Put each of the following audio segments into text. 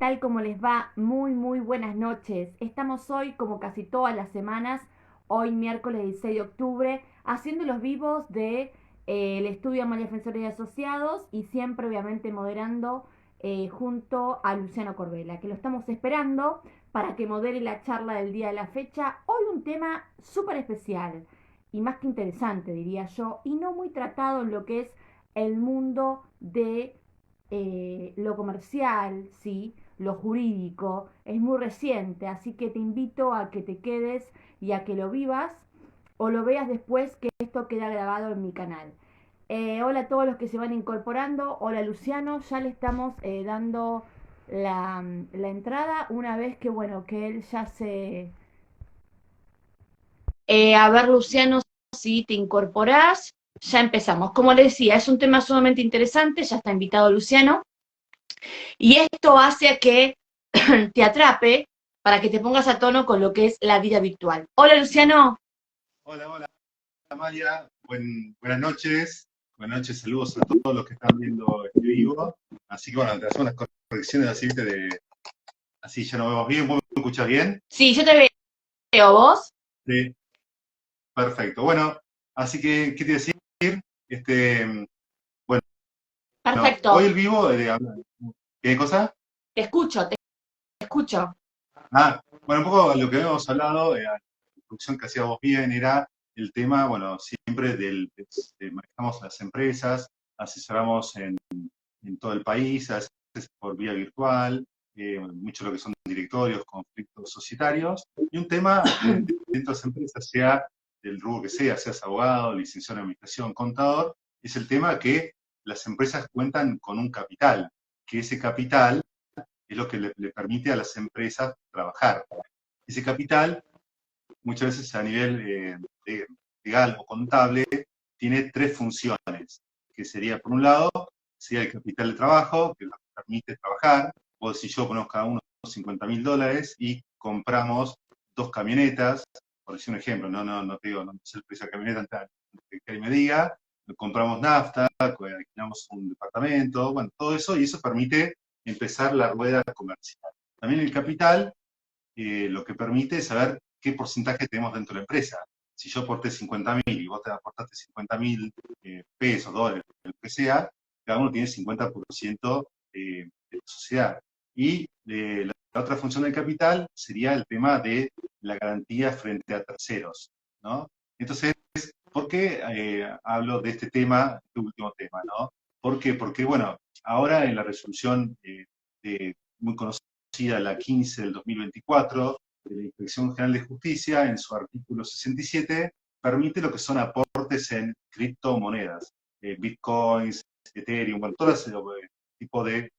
tal? ¿Cómo les va? Muy buenas noches. Estamos hoy, como casi todas las semanas, hoy miércoles 16 de octubre, haciendo los vivos de el estudio Amalia Defensores y Asociados y siempre obviamente moderando junto a Luciano Corbella, que lo estamos esperando para que modere la charla del día de la fecha. Hoy un tema súper especial y más que interesante, diría yo, y no muy tratado en lo que es el mundo de lo comercial, ¿sí? Lo jurídico, es muy reciente, así que te invito a que te quedes y a que lo vivas o lo veas después que esto queda grabado en mi canal. Hola a todos los que se van incorporando, hola Luciano, ya le estamos dando la entrada una vez que, bueno, que él ya se... a ver, Luciano, si te incorporás, ya empezamos. Como le decía, es un tema sumamente interesante, ya está invitado Luciano. Y esto hace a que te atrape para que te pongas a tono con lo que es la vida virtual. Hola Luciano. Hola, hola, Amalia. Buenas noches. Buenas noches, saludos a todos los que están viendo este vivo. Así que bueno, te hacemos unas correcciones así, así ya nos vemos bien. ¿Vos me escuchás bien? Sí, yo te veo vos. Sí, perfecto. Bueno, así que, ¿qué te decir? Este, bueno, hoy Perfecto. el vivo, ¿qué cosa? Te escucho, te escucho. Bueno, un poco lo que habíamos hablado, la introducción que hacíamos bien era el tema, bueno, siempre manejamos las empresas, asesoramos en todo el país, a veces por vía virtual, mucho lo que son directorios, conflictos societarios, y un tema dentro de las empresas, sea del rubro que sea, seas abogado, licenciado en administración, contador, es el tema que las empresas cuentan con un capital, que ese capital es lo que le permite a las empresas trabajar. Ese capital, muchas veces a nivel legal o contable, tiene tres funciones, que sería, por un lado, sería el capital de trabajo, que nos permite trabajar. O si yo conozco a unos $50.000 y compramos dos camionetas, por decir un ejemplo, no te digo, no sé el precio de la camioneta, que me diga, compramos nafta, alquilamos un departamento, bueno, todo eso, y eso permite empezar la rueda comercial. También el capital lo que permite es saber qué porcentaje tenemos dentro de la empresa. Si yo aporté 50.000 y vos te aportaste 50.000 pesos, dólares, lo que sea, cada uno tiene 50% de la sociedad. Y la otra función del capital sería el tema de la garantía frente a terceros, ¿no? Entonces, ¿por qué hablo de este tema, este último tema, ¿no? ¿Por qué? Porque, bueno, ahora en la resolución muy conocida, la 15 del 2024, de la Inspección General de Justicia, en su artículo 67, permite lo que son aportes en criptomonedas, bitcoins, Ethereum, bueno, todo ese tipo de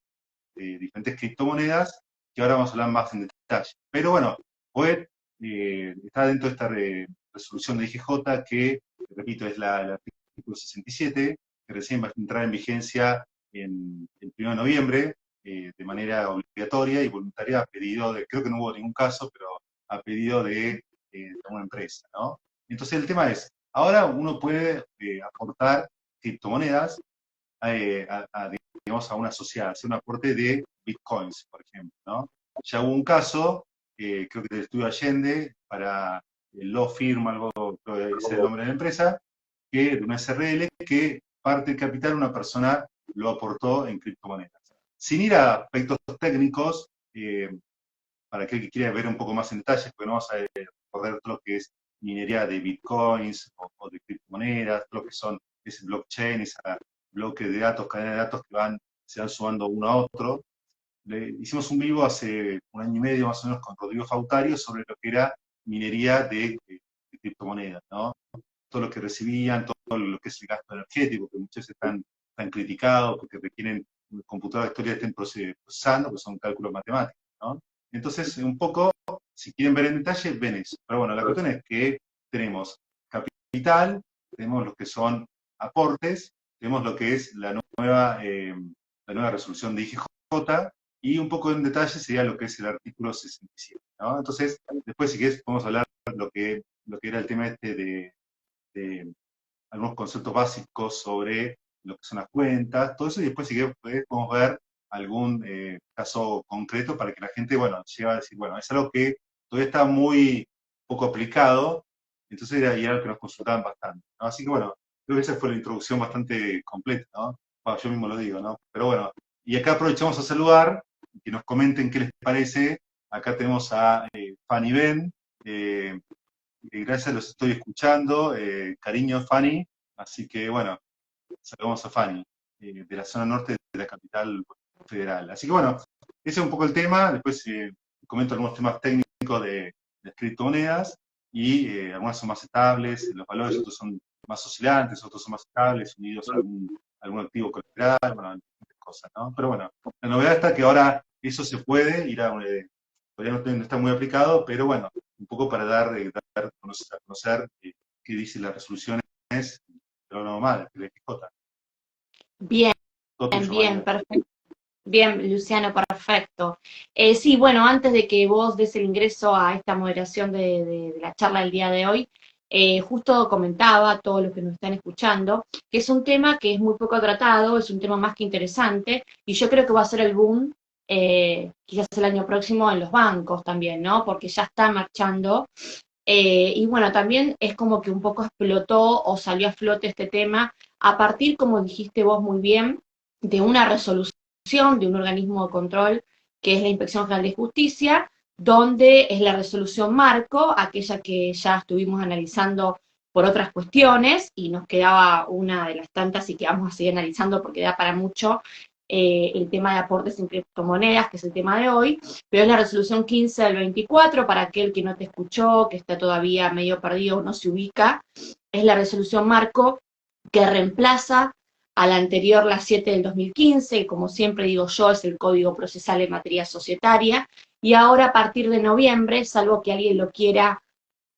diferentes criptomonedas, que ahora vamos a hablar más en detalle. Pero bueno, está dentro de esta resolución de IGJ que, repito, es el artículo 67, que recién va a entrar en vigencia el 1 de noviembre, de manera obligatoria y voluntaria a pedido de, creo que no hubo ningún caso, pero a pedido de una empresa, ¿no? Entonces el tema es, ahora uno puede aportar criptomonedas digamos, a una sociedad, hacer un aporte de bitcoins, por ejemplo, ¿no? Ya hubo un caso, creo que del estudio Allende, para el law firm, algo, creo que ese es el nombre de la empresa, que de una SRL, que parte del capital una persona lo aportó en criptomonedas. Sin ir a aspectos técnicos, para aquel que quiera ver un poco más en detalle, porque no vamos a recordar todo lo que es minería de bitcoins o de criptomonedas, todo lo que son ese blockchain, esa bloque de datos, cadena de datos que se van sumando uno a otro. Hicimos un vivo hace un año y medio más o menos con Rodrigo Fautario sobre lo que era minería de criptomonedas, ¿no? Todo lo que recibían, todo lo que es el gasto energético, que muchos están criticados porque requieren computadoras que todavía estén procesando, que son cálculos matemáticos, ¿no? Entonces, un poco, si quieren ver en detalle, ven eso. Pero bueno, la cuestión es que tenemos capital, tenemos lo que son aportes, tenemos lo que es la nueva resolución de IGJ, y un poco en detalle sería lo que es el artículo 67, ¿no? Entonces, después si quieres podemos hablar lo que era el tema este de algunos conceptos básicos sobre lo que son las cuentas, todo eso, y después si quieres podemos ver algún caso concreto para que la gente, bueno, llegue a decir, bueno, es algo que todavía está muy poco aplicado, entonces era algo que nos consultaban bastante, ¿no? Así que bueno, creo que esa fue la introducción bastante completa, ¿no? Bueno, yo mismo lo digo, ¿no? Pero bueno, y acá aprovechamos a saludar, que nos comenten qué les parece. Acá tenemos a Fanny Ben, gracias, los estoy escuchando, cariño Fanny, así que bueno, saludamos a Fanny, de la zona norte de la capital federal. Así que bueno, ese es un poco el tema, después comento algunos temas técnicos de las criptomonedas, y algunas son más estables, los valores, otros son más oscilantes, otros son más estables, unidos a algún activo colateral, bueno, diferentes cosas, ¿no? Pero bueno, la novedad está que ahora eso se puede ir a todavía no está muy aplicado, pero bueno, un poco para dar a conocer qué dice las resoluciones, pero no mal, el FJ. Bien, Todo tuyo, bien, María. perfecto. Bien, Luciano, perfecto. Sí, bueno, antes de que vos des el ingreso a esta moderación de la charla del día de hoy, justo comentaba a todos los que nos están escuchando que es un tema que es muy poco tratado, es un tema más que interesante, y yo creo que va a ser el boom, quizás el año próximo en los bancos también, ¿no? Porque ya está marchando. Y bueno, también es como que un poco explotó o salió a flote este tema a partir, como dijiste vos muy bien, de una resolución de un organismo de control que es la Inspección General de Justicia, donde es la resolución marco, aquella que ya estuvimos analizando por otras cuestiones y nos quedaba una de las tantas y que vamos a seguir analizando porque da para mucho, el tema de aportes en criptomonedas, que es el tema de hoy, pero es la resolución 15 del 24, para aquel que no te escuchó, que está todavía medio perdido o no se ubica, es la resolución marco que reemplaza a la anterior, la 7 del 2015, como siempre digo yo, es el Código Procesal en materia societaria, y ahora a partir de noviembre, salvo que alguien lo quiera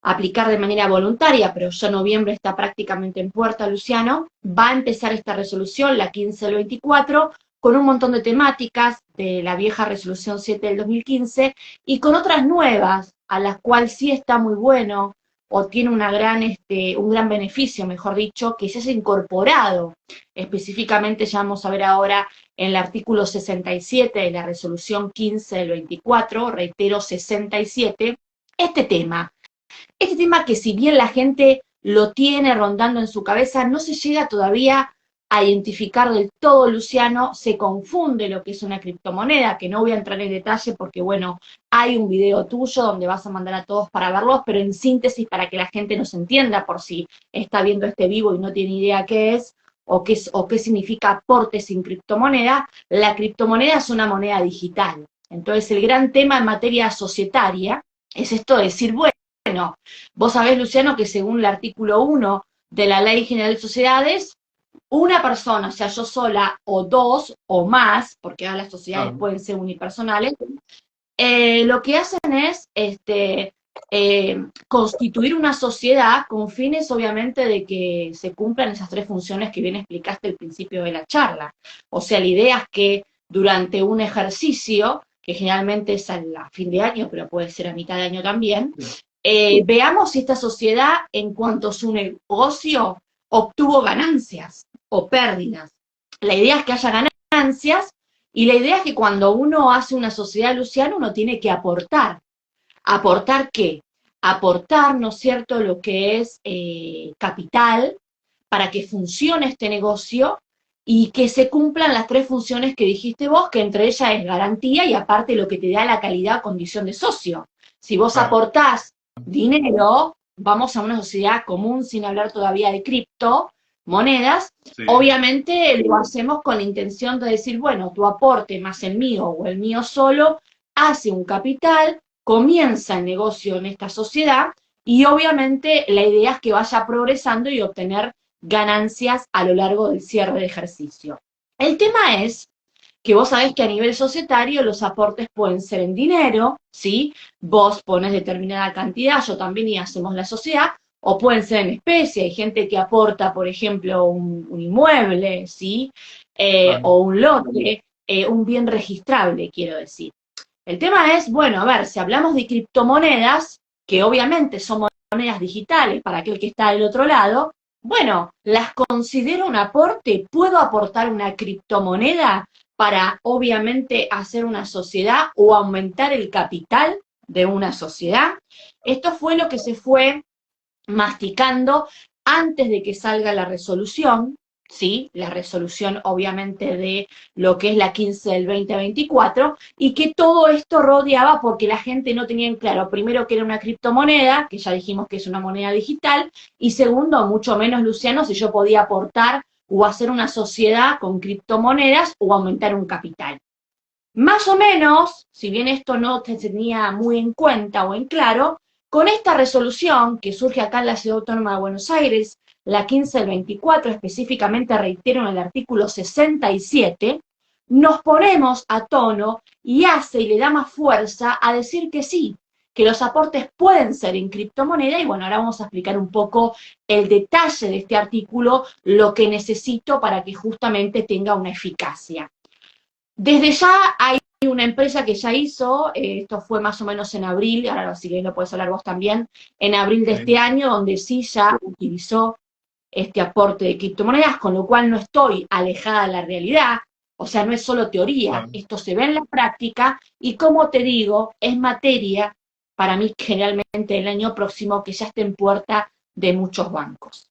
aplicar de manera voluntaria, pero ya noviembre está prácticamente en puerta, Luciano, va a empezar esta resolución, la 15 del 24, con un montón de temáticas de la vieja resolución 7 del 2015 y con otras nuevas, a las cuales sí está muy bueno o tiene un gran beneficio, mejor dicho, que se haya incorporado. Específicamente ya vamos a ver ahora en el artículo 67 de la resolución 15 del 24, reitero 67, este tema. Este tema que si bien la gente lo tiene rondando en su cabeza, no se llega todavía a identificar del todo, Luciano, se confunde lo que es una criptomoneda, que no voy a entrar en detalle porque, bueno, hay un video tuyo donde vas a mandar a todos para verlos, pero en síntesis para que la gente nos entienda por si está viendo este vivo y no tiene idea qué es, o qué significa aporte sin criptomoneda. La criptomoneda es una moneda digital. Entonces, el gran tema en materia societaria es esto de decir, bueno, vos sabés, Luciano, que según el artículo 1 de la Ley General de Sociedades, una persona, o sea, yo sola, o dos, o más, porque ahora las sociedades pueden ser unipersonales, lo que hacen es constituir una sociedad con fines, obviamente, de que se cumplan esas tres funciones que bien explicaste al principio de la charla. O sea, la idea es que durante un ejercicio, que generalmente es a fin de año, pero puede ser a mitad de año también, veamos si esta sociedad, en cuanto a su negocio, obtuvo ganancias o pérdidas. La idea es que haya ganancias y la idea es que cuando uno hace una sociedad, Luciano, uno tiene que aportar. ¿Aportar qué? Aportar, ¿no es cierto?, lo que es capital para que funcione este negocio y que se cumplan las tres funciones que dijiste vos, que entre ellas es garantía y aparte lo que te da la calidad, condición de socio. Si vos aportás dinero, vamos a una sociedad común sin hablar todavía de criptomonedas, sí. Obviamente lo hacemos con la intención de decir, bueno, tu aporte más el mío o el mío solo hace un capital, comienza el negocio en esta sociedad y obviamente la idea es que vaya progresando y obtener ganancias a lo largo del cierre de ejercicio. El tema es que vos sabés que a nivel societario los aportes pueden ser en dinero, ¿sí? Vos ponés determinada cantidad, yo también y hacemos la sociedad, o pueden ser en especie, hay gente que aporta, por ejemplo, un inmueble, ¿sí? O un lote, un bien registrable, quiero decir. El tema es, bueno, a ver, si hablamos de criptomonedas, que obviamente son monedas digitales para aquel que está del otro lado, bueno, las considero un aporte, ¿puedo aportar una criptomoneda para, obviamente, hacer una sociedad o aumentar el capital de una sociedad. Esto fue lo que se fue masticando antes de que salga la resolución, ¿sí? La resolución obviamente de lo que es la 15 del 2024, y que todo esto rodeaba porque la gente no tenía en claro, primero que era una criptomoneda, que ya dijimos que es una moneda digital, y segundo, mucho menos, Luciano, si yo podía aportar o hacer una sociedad con criptomonedas o aumentar un capital. Más o menos, si bien esto no se tenía muy en cuenta o en claro, con esta resolución que surge acá en la Ciudad Autónoma de Buenos Aires, la 15 del 24, específicamente reitero en el artículo 67, nos ponemos a tono y hace y le da más fuerza a decir que sí, que los aportes pueden ser en criptomoneda, y bueno, ahora vamos a explicar un poco el detalle de este artículo, lo que necesito para que justamente tenga una eficacia. Desde ya hay una empresa que ya hizo, esto fue más o menos en abril, ahora si querés lo puedes hablar vos también, en abril de este año, donde sí ya utilizó este aporte de criptomonedas, con lo cual no estoy alejada de la realidad, o sea, no es solo teoría, esto se ve en la práctica, y como te digo, es materia para mí generalmente el año próximo que ya esté en puerta de muchos bancos.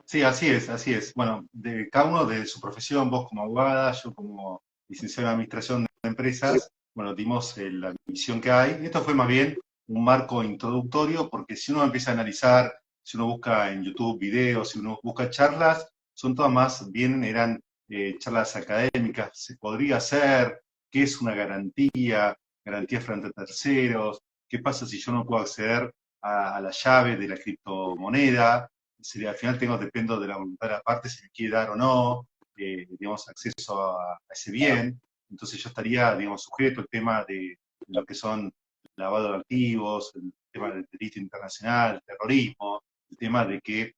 Sí, así es, así es. Bueno, de cada uno de su profesión, vos como abogada, yo como licenciado en Administración de Empresas, bueno, dimos la visión que hay. Esto fue más bien un marco introductorio, porque si uno empieza a analizar, si uno busca en YouTube videos, si uno busca charlas, son todas más bien, eran charlas académicas, se podría hacer, qué es una garantía, garantía frente a terceros, qué pasa si yo no puedo acceder a la llave de la criptomoneda, al final dependo de la voluntad de la parte si me quiere dar o no, digamos, acceso a ese bien. Entonces yo estaría, digamos, sujeto al tema de lo que son lavado de activos, el tema del delito internacional, terrorismo, el tema de que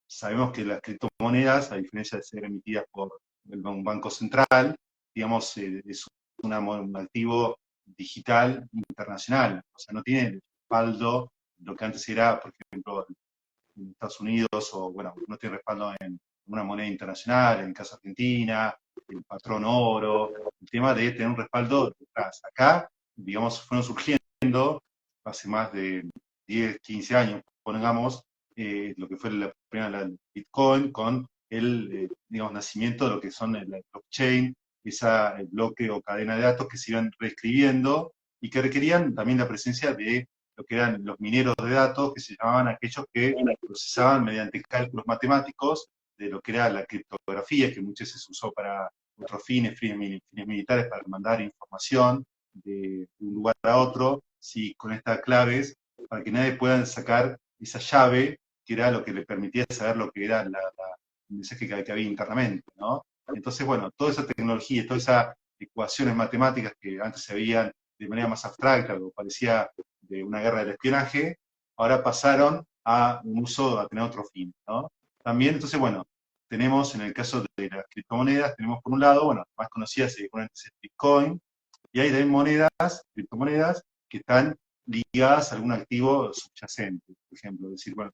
sabemos que las criptomonedas, a diferencia de ser emitidas por un banco central, digamos, es un activo digital internacional, o sea, no tiene el respaldo, lo que antes era, por ejemplo, en Estados Unidos, o bueno, no tiene respaldo en una moneda internacional, en el caso de Argentina, el patrón oro, el tema de tener un respaldo detrás. Acá, digamos, fueron surgiendo hace más de 10, 15 años, pongamos, lo que fue la primera la Bitcoin con el, digamos, nacimiento de lo que son la blockchain, esa bloque o cadena de datos que se iban reescribiendo y que requerían también la presencia de lo que eran los mineros de datos, que se llamaban aquellos que procesaban mediante cálculos matemáticos de lo que era la criptografía, que muchas veces se usó para otros fines militares, para mandar información de un lugar a otro, sí, con estas claves, para que nadie pueda sacar esa llave, que era lo que le permitía saber lo que era el mensaje que había internamente, ¿no? Entonces, bueno, toda esa tecnología, todas esas ecuaciones matemáticas que antes se veían de manera más abstracta, o parecía de una guerra del espionaje, ahora pasaron a un uso, a tener otro fin, ¿no? También, entonces, bueno, tenemos en el caso de las criptomonedas, tenemos por un lado, bueno, más conocidas seguramente es el Bitcoin, y hay también monedas, criptomonedas, que están ligadas a algún activo subyacente, por ejemplo, es decir, bueno,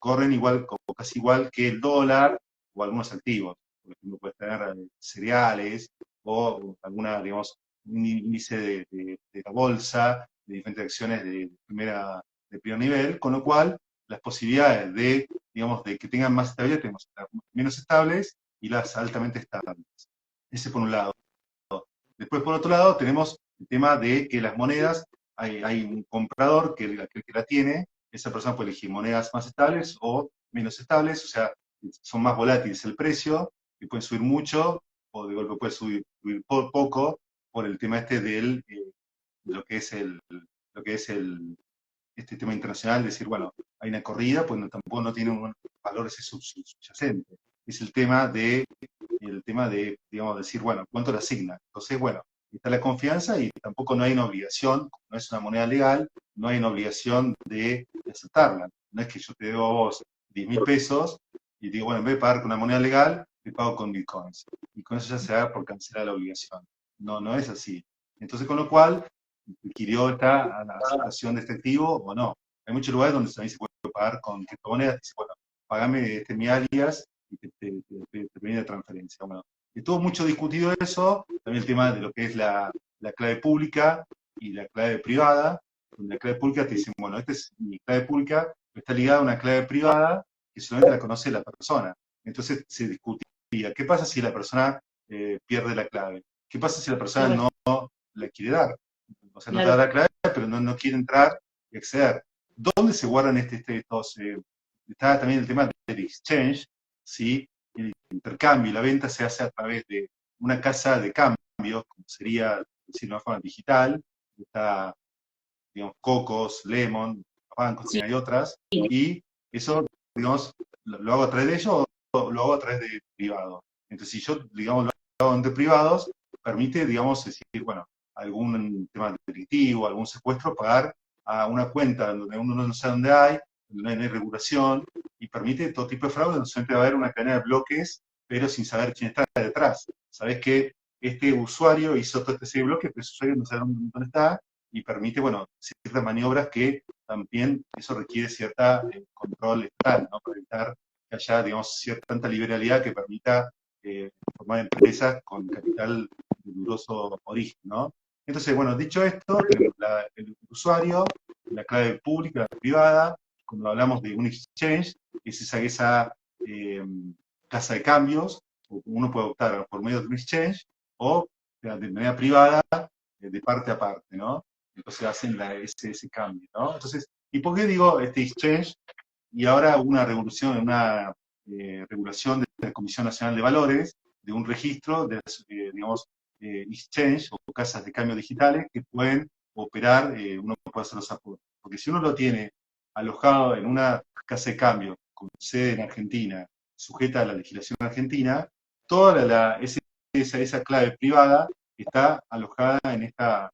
corren igual, o casi igual que el dólar o algunos activos, por ejemplo, puedes tener cereales o alguna, digamos, un índice de la bolsa, de diferentes acciones de primer nivel, con lo cual las posibilidades de, digamos, de que tengan más estabilidad, tenemos las menos estables y las altamente estables. Ese por un lado. Después, por otro lado, tenemos el tema de que las monedas, hay un comprador que la tiene, esa persona puede elegir monedas más estables o menos estables, o sea, son más volátiles el precio, que pueden subir mucho, o de golpe puede subir poco, por el tema este lo que es este tema internacional, decir, bueno, hay una corrida, pues tampoco no tiene un valor ese subyacente. Es el tema de, digamos, decir, bueno, ¿cuánto le asigna? Entonces, bueno, está la confianza y tampoco no hay una obligación, como no es una moneda legal, no hay una obligación de aceptarla. No es que yo te debo a vos 10.000 pesos y digo, bueno, en vez de pagar con una moneda legal, te pago con bitcoins. Y con eso ya se da por cancelar la obligación. No, no es así. Entonces, con lo cual, adquirió la aceptación de este activo o no. Hay muchos lugares donde también se puede pagar con criptomonedas, dice, bueno, pagame mi alias y te viene la transferencia. Bueno, Estuvo mucho discutido eso, también el tema de lo que es la clave pública y la clave privada, donde la clave pública te dicen, bueno, esta es mi clave pública, pero está ligada a una clave privada que solamente la conoce la persona. Entonces se discutía, ¿qué pasa si la persona pierde la clave? ¿Qué pasa si la persona Claro, no la quiere dar? O sea, no te da claro. la clave, pero no quiere entrar y acceder. ¿Dónde se guardan estos? Está también el tema del exchange, ¿sí? El intercambio y la venta se hace a través de una casa de cambios, como sería, decirlo de una forma digital, está, digamos, Cocos, Lemon, bancos, Sí, también hay otras, y eso, digamos, lo hago a través de ellos o lo hago a través de privado. Entonces, si yo, digamos, lo hago entre privados, permite, digamos, decir, bueno, algún tema delictivo, algún secuestro, pagar a una cuenta donde uno no sabe dónde hay, donde no hay regulación, y permite todo tipo de fraude, donde siempre va a haber una cadena de bloques, pero sin saber quién está detrás. Sabes que este usuario hizo todo este serie de bloques, pero ese usuario no sabe dónde está, y permite, bueno, ciertas maniobras que también eso requiere cierta control estatal, ¿no? Para evitar que haya, digamos, tanta liberalidad que permita formar empresas con capital de dudoso origen, ¿no? Entonces, bueno, dicho esto, tenemos el usuario, la clave pública, la privada. Cuando hablamos de un exchange, es esa casa de cambios, uno puede optar por medio de un exchange o de manera privada, de parte a parte, ¿no? Entonces hacen ese cambio, ¿no? Entonces, ¿y por qué digo este exchange? Y ahora una revolución, una regulación de la Comisión Nacional de Valores, de un registro de, digamos, exchange o casas de cambio digitales que pueden operar, uno puede hacer los aportes. Porque si uno lo tiene alojado en una casa de cambio con sede en Argentina, sujeta a la legislación argentina, toda esa clave privada está alojada en esta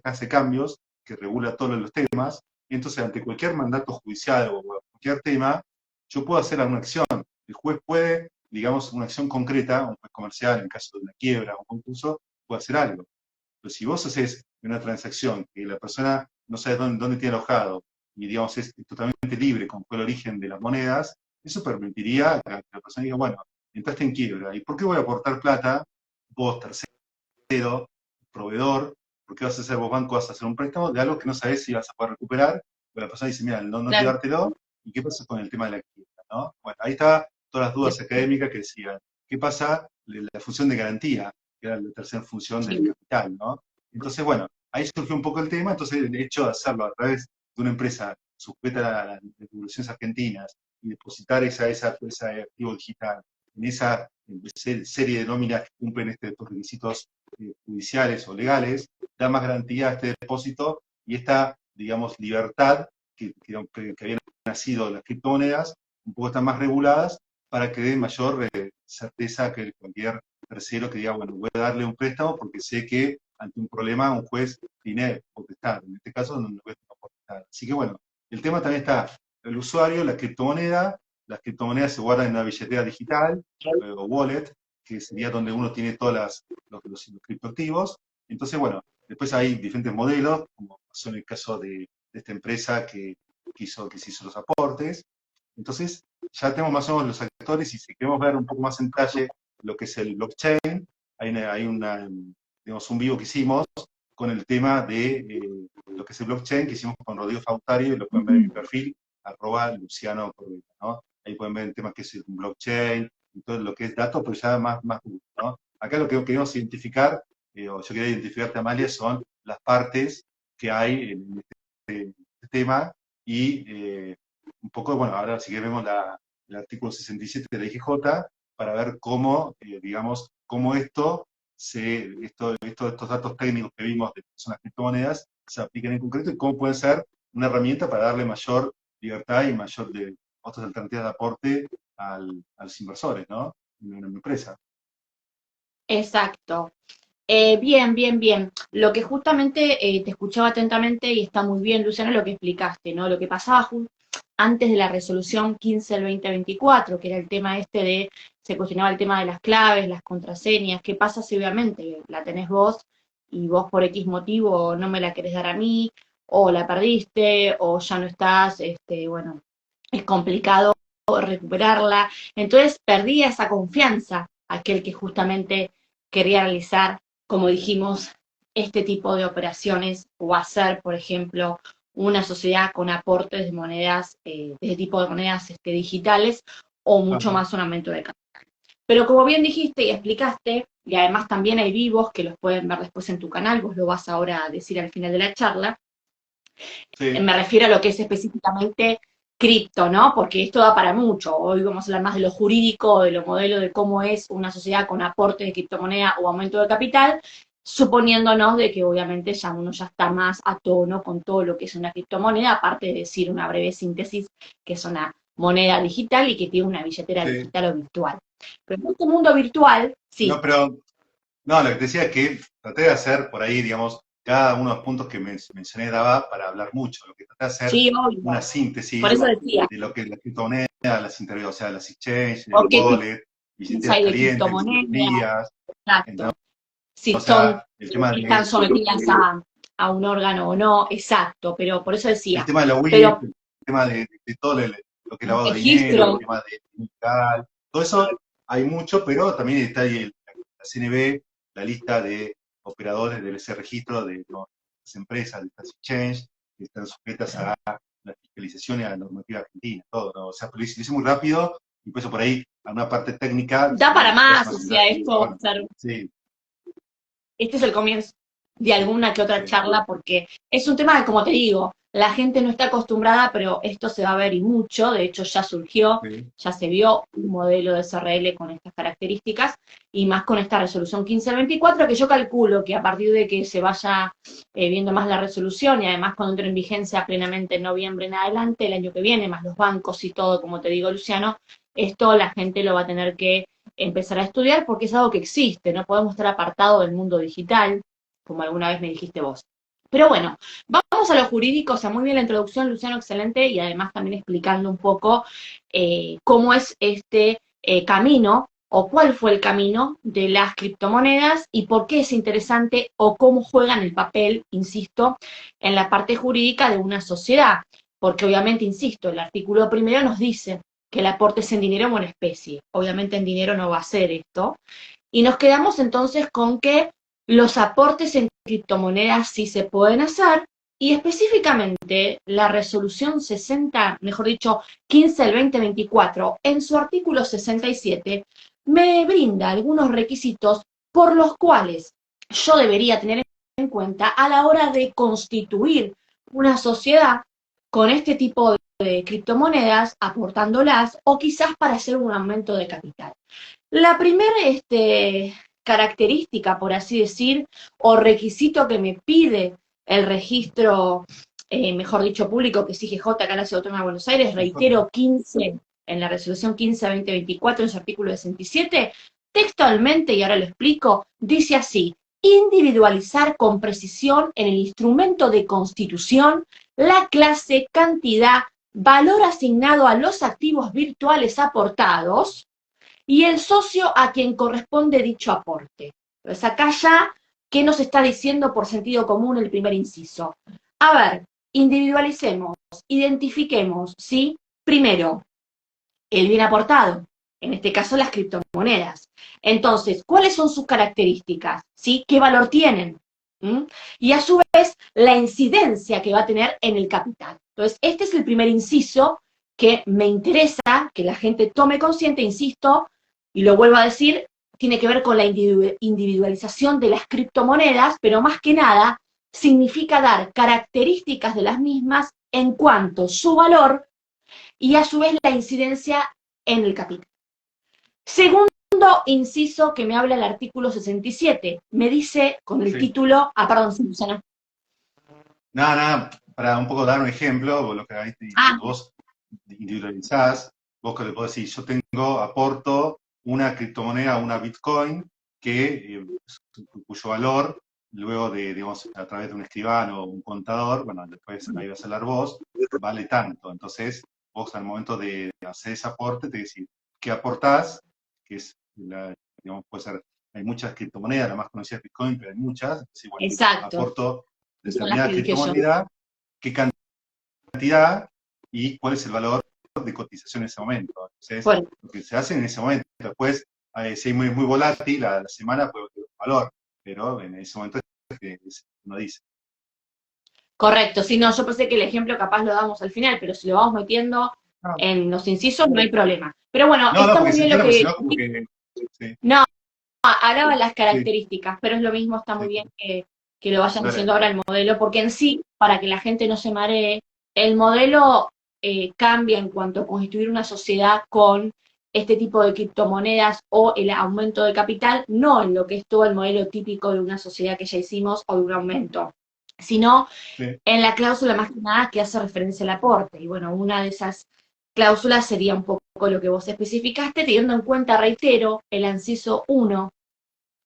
casa de cambios que regula todos los temas. Y entonces, ante cualquier mandato judicial o cualquier tema, yo puedo hacer alguna acción. El juez puede, digamos, una acción concreta, un juez comercial, en caso de una quiebra o un concurso, puede hacer algo. Pero si vos haces una transacción que la persona no sabe dónde tiene alojado y, digamos, es totalmente libre, como fue el origen de las monedas, eso permitiría que la persona diga, bueno, entraste en quiebra, ¿y por qué voy a aportar plata, vos, tercero, proveedor, por qué vas a hacer vos banco, vas a hacer un préstamo de algo que no sabes si vas a poder recuperar? Pero la persona dice, mira, no quiero Claro. dártelo, ¿y qué pasa con el tema de la quiebra? ¿No? Bueno, ahí está todas las dudas académicas que decían, ¿qué pasa? La función de garantía, que era la tercera función del Sí. capital, ¿no? Entonces, bueno, ahí surgió un poco el tema, entonces el hecho de hacerlo a través de una empresa sujeta a las regulaciones argentinas y depositar ese activo digital en esa serie de nóminas que cumplen estos requisitos judiciales o legales, da más garantía a este depósito y esta, digamos, libertad que habían nacido las criptomonedas, un poco están más reguladas para que dé mayor certeza que cualquier tercero que diga, bueno, voy a darle un préstamo porque sé que ante un problema un juez tiene potestad. En este caso no es potestad. Así que bueno, el tema también está el usuario, la criptomoneda. Las criptomonedas se guardan en una billetera digital o wallet, que sería donde uno tiene todos los criptoactivos. Entonces, bueno, después hay diferentes modelos, como pasó en el caso de esta empresa que se hizo los aportes. Entonces, ya tenemos más o menos los actores y si queremos ver un poco más en detalle lo que es el blockchain, digamos, un vivo que hicimos con el tema de lo que es el blockchain, que hicimos con Rodrigo Fautario, y lo pueden ver en mi perfil, @Luciano Corbeta, ¿no? Ahí pueden ver el tema que es el blockchain, y todo lo que es datos, pero ya más duro, ¿no? Acá lo que queremos identificar, o yo quería identificarte, Amalia, son las partes que hay en este tema y un poco, bueno, ahora si queremos vemos el artículo 67 de la IGJ para ver cómo, digamos, cómo estos datos técnicos que vimos de son las criptomonedas se aplican en concreto y cómo puede ser una herramienta para darle mayor libertad y mayor otras alternativas de aporte a los inversores, ¿no? En una empresa. Exacto. Bien, bien, bien. Lo que justamente te escuchaba atentamente y está muy bien, Luciano, lo que explicaste, ¿no? Lo que pasaba antes de la resolución 15 del 2024, que era el tema este de, se cuestionaba el tema de las claves, las contraseñas, ¿qué pasa si obviamente la tenés vos y vos por X motivo no me la querés dar a mí, o la perdiste, o ya no estás, bueno, es complicado recuperarla. Entonces perdía esa confianza aquel que justamente quería realizar, como dijimos, este tipo de operaciones o hacer, por ejemplo, una sociedad con aportes de monedas, de este tipo de monedas digitales, o mucho Ajá. más un aumento de capital. Pero como bien dijiste y explicaste, y además también hay vivos que los pueden ver después en tu canal, vos lo vas ahora a decir al final de la charla, Sí, me refiero a lo que es específicamente cripto, ¿no? Porque esto da para mucho. Hoy vamos a hablar más de lo jurídico, de lo modelo de cómo es una sociedad con aporte de criptomoneda o aumento de capital, suponiéndonos de que obviamente ya uno ya está más a tono con todo lo que es una criptomoneda, aparte de decir una breve síntesis, que es una moneda digital y que tiene una billetera sí. digital o virtual. Pero en este mundo virtual, sí, No, pero no, lo que te decía es que traté de hacer por ahí, digamos, cada uno de los puntos que mencioné daba para hablar mucho. Lo que traté de hacer sí, una obvio. Por síntesis eso decía, de lo que es la criptomoneda, las o sea, las exchanges, el ¿por qué wallet, billeteras hay de calientes, criptomonedas? billeterías, Exacto. entonces, Si o son, sea, el tema están de sometidas a un órgano o no, exacto, pero por eso el decía, tema de la WIP, pero el tema de todo lo que es el lavado de dinero, el registro, tema de ilegal, todo eso hay mucho, pero también está ahí la CNB, la lista de operadores de ese registro de las empresas, de estas exchanges, que están sujetas a la fiscalización y a la normativa argentina, todo, ¿no? O sea, lo hice muy rápido, y por eso por ahí, a una parte técnica, da para te hace más, más o sea, sentar. esto va a ser Sí, este es el comienzo de alguna que otra sí, charla, porque es un tema que, como te digo, la gente no está acostumbrada, pero esto se va a ver y mucho. De hecho, ya surgió, sí. ya se vio un modelo de SRL con estas características y más con esta resolución 1524, que yo calculo que a partir de que se vaya viendo más la resolución y además cuando entre en vigencia plenamente en noviembre en adelante, el año que viene, más los bancos y todo, como te digo, Luciano, esto la gente lo va a tener que empezar a estudiar porque es algo que existe, no podemos estar apartados del mundo digital, como alguna vez me dijiste vos. Pero bueno, vamos a lo jurídico, o sea, muy bien la introducción, Luciano, excelente, y además también explicando un poco cómo es este camino o cuál fue el camino de las criptomonedas y por qué es interesante o cómo juegan el papel, insisto, en la parte jurídica de una sociedad. Porque obviamente, insisto, el artículo primero nos dice que el aporte es en dinero o en especie. Obviamente en dinero no va a ser esto. Y nos quedamos entonces con que los aportes en criptomonedas sí se pueden hacer y específicamente la resolución 60, mejor dicho, 15 del 2024, en su artículo 67, me brinda algunos requisitos por los cuales yo debería tener en cuenta a la hora de constituir una sociedad con este tipo de criptomonedas, aportándolas o quizás para hacer un aumento de capital. La primera característica, por así decir, o requisito que me pide el registro, mejor dicho, público que es IGJ acá en la Ciudad Autónoma de Buenos Aires, reitero, 15, en la resolución 15-2024, en su artículo 67, textualmente, y ahora lo explico, dice así: individualizar con precisión en el instrumento de constitución la clase, cantidad, valor asignado a los activos virtuales aportados y el socio a quien corresponde dicho aporte. Entonces acá ya, ¿qué nos está diciendo por sentido común el primer inciso? A ver, individualicemos, identifiquemos, ¿sí? Primero, el bien aportado, en este caso las criptomonedas. Entonces, ¿cuáles son sus características? ¿Sí? ¿Qué valor tienen? ¿Mm? Y a su vez, la incidencia que va a tener en el capital. Entonces, este es el primer inciso que me interesa que la gente tome consciente, insisto, y lo vuelvo a decir, tiene que ver con la individualización de las criptomonedas, pero más que nada significa dar características de las mismas en cuanto a su valor y a su vez la incidencia en el capital. Segundo inciso que me habla el artículo 67, me dice con el Sí. título, perdón, Susana. Nada, para un poco dar un ejemplo, lo que Ah, cuando vos individualizás, vos que le podés decir, yo tengo, aporto una criptomoneda, una Bitcoin, cuyo valor, luego de, digamos, a través de un escribano o un contador, bueno, después ahí vas a hablar vos, vale tanto. Entonces, vos al momento de hacer ese aporte, te decís, ¿qué aportás? Que es, digamos, puede ser, hay muchas criptomonedas, la más conocida es Bitcoin, pero hay muchas. Entonces, bueno, exacto, aporto son las determinada que dije yo. criptomoneda, qué cantidad y cuál es el valor de cotización en ese momento. Entonces, Bueno, lo que se hace en ese momento, después si es muy, muy volátil, la semana puede tener un valor, pero en ese momento es que uno dice. Correcto, si no, yo pensé que el ejemplo capaz lo damos al final, pero si lo vamos metiendo No, en los incisos no hay problema. Pero bueno, no, está porque muy se bien lo entiende, porque si que... no, como que, sí, No, hablaba las sí, características, pero es lo mismo, está muy sí, bien que lo vayas dale, diciendo ahora el modelo, porque en sí, para que la gente no se maree, el modelo cambia en cuanto a constituir una sociedad con este tipo de criptomonedas o el aumento de capital, no en lo que es todo el modelo típico de una sociedad que ya hicimos o de un aumento, sino sí, en la cláusula más que nada que hace referencia al aporte. Y bueno, una de esas cláusulas sería un poco lo que vos especificaste, teniendo en cuenta, reitero, el inciso 1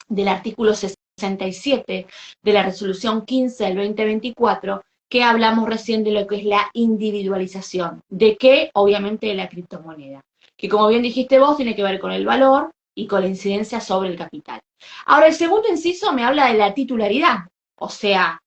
del artículo 67 de la resolución 15 del 2024, que hablamos recién de lo que es la individualización. ¿De qué? Obviamente de la criptomoneda. Que como bien dijiste vos, tiene que ver con el valor y con la incidencia sobre el capital. Ahora, el segundo inciso me habla de la titularidad. O sea,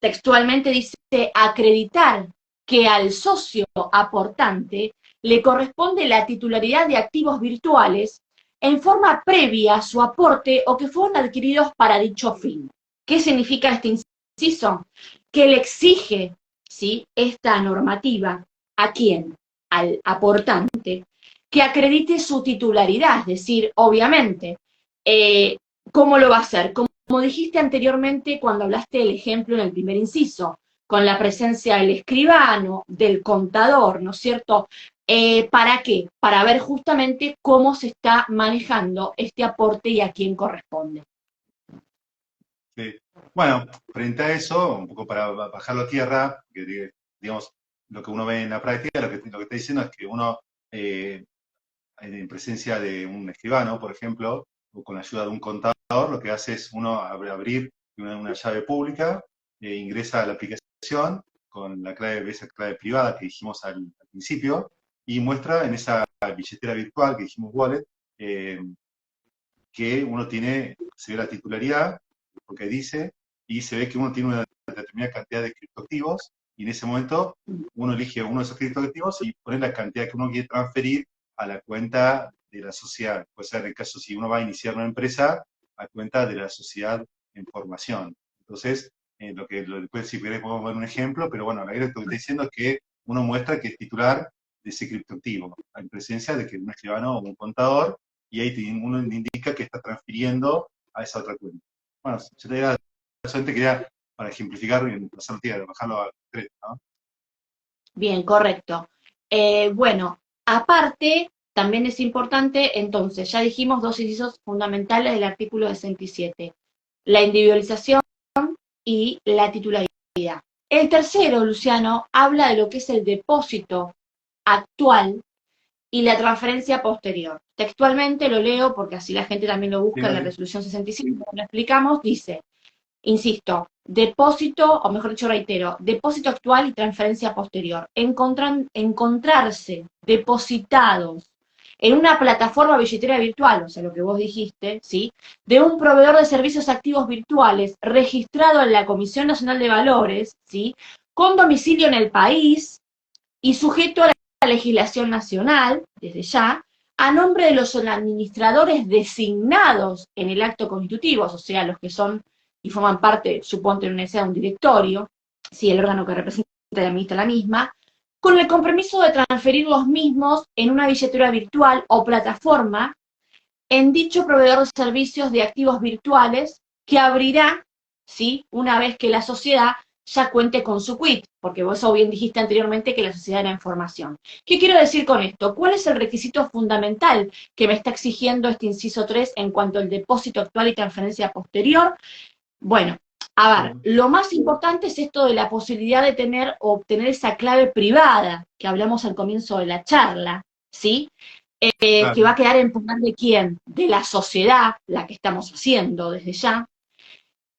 textualmente dice acreditar que al socio aportante le corresponde la titularidad de activos virtuales en forma previa a su aporte o que fueron adquiridos para dicho fin. ¿Qué significa este inciso? Que le exige, ¿sí?, esta normativa a quién, al aportante, que acredite su titularidad, es decir, obviamente, ¿cómo lo va a hacer? Como dijiste anteriormente cuando hablaste del ejemplo en el primer inciso, con la presencia del escribano, del contador, ¿no es cierto? ¿Para qué? Para ver justamente cómo se está manejando este aporte y a quién corresponde. sí. Bueno, frente a eso, un poco para bajarlo a tierra, que digamos, lo que uno ve en la práctica, lo que está diciendo es que uno, en presencia de un escribano, por ejemplo, o con la ayuda de un contador, lo que hace es uno abrir una llave pública, ingresa a la aplicación con la clave, esa clave privada que dijimos al principio, y muestra en esa billetera virtual que dijimos wallet, eh, que uno tiene, se ve la titularidad, lo que dice, y se ve que uno tiene una determinada cantidad de criptoactivos, y en ese momento uno elige uno de esos criptoactivos y pone la cantidad que uno quiere transferir a la cuenta de la sociedad. Puede ser en el caso si uno va a iniciar una empresa, a cuenta de la sociedad en formación. Entonces, después si querés podemos ver un ejemplo, pero bueno, la idea lo que está diciendo es que uno muestra que es titular de ese criptoactivo, en presencia de que un escribano o un contador, y ahí uno indica que está transfiriendo a esa otra cuenta. Bueno, yo solamente quería, para ejemplificar y pasar bajarlo a concreto, ¿no? Bien, correcto. Bueno, aparte, también es importante, entonces, ya dijimos dos incisos fundamentales del artículo 67, la individualización y la titularidad. El tercero, Luciano, habla de lo que es el depósito actual y la transferencia posterior. Textualmente lo leo porque así la gente también lo busca en la Dale. resolución 65, como lo explicamos, dice, insisto, depósito, o mejor dicho, reitero, depósito actual y transferencia posterior. Encontrarse depositados en una plataforma billetera virtual, o sea, lo que vos dijiste, ¿sí?, de un proveedor de servicios activos virtuales registrado en la Comisión Nacional de Valores, ¿sí?, con domicilio en el país y sujeto a la legislación nacional, desde ya, a nombre de los administradores designados en el acto constitutivo, o sea, los que son y forman parte, suponte, de un directorio, si el órgano que representa y administra la misma, con el compromiso de transferir los mismos en una billetera virtual o plataforma en dicho proveedor de servicios de activos virtuales que abrirá, ¿sí?, una vez que la sociedad ya cuente con su quit, porque vos bien dijiste anteriormente que la sociedad era en formación. ¿Qué quiero decir con esto? ¿Cuál es el requisito fundamental que me está exigiendo este inciso 3 en cuanto al depósito actual y transferencia posterior? Bueno, a ver, lo más importante es esto de la posibilidad de tener o obtener esa clave privada que hablamos al comienzo de la charla, ¿sí? Que va a quedar en poder de quién, de la sociedad, la que estamos haciendo desde ya,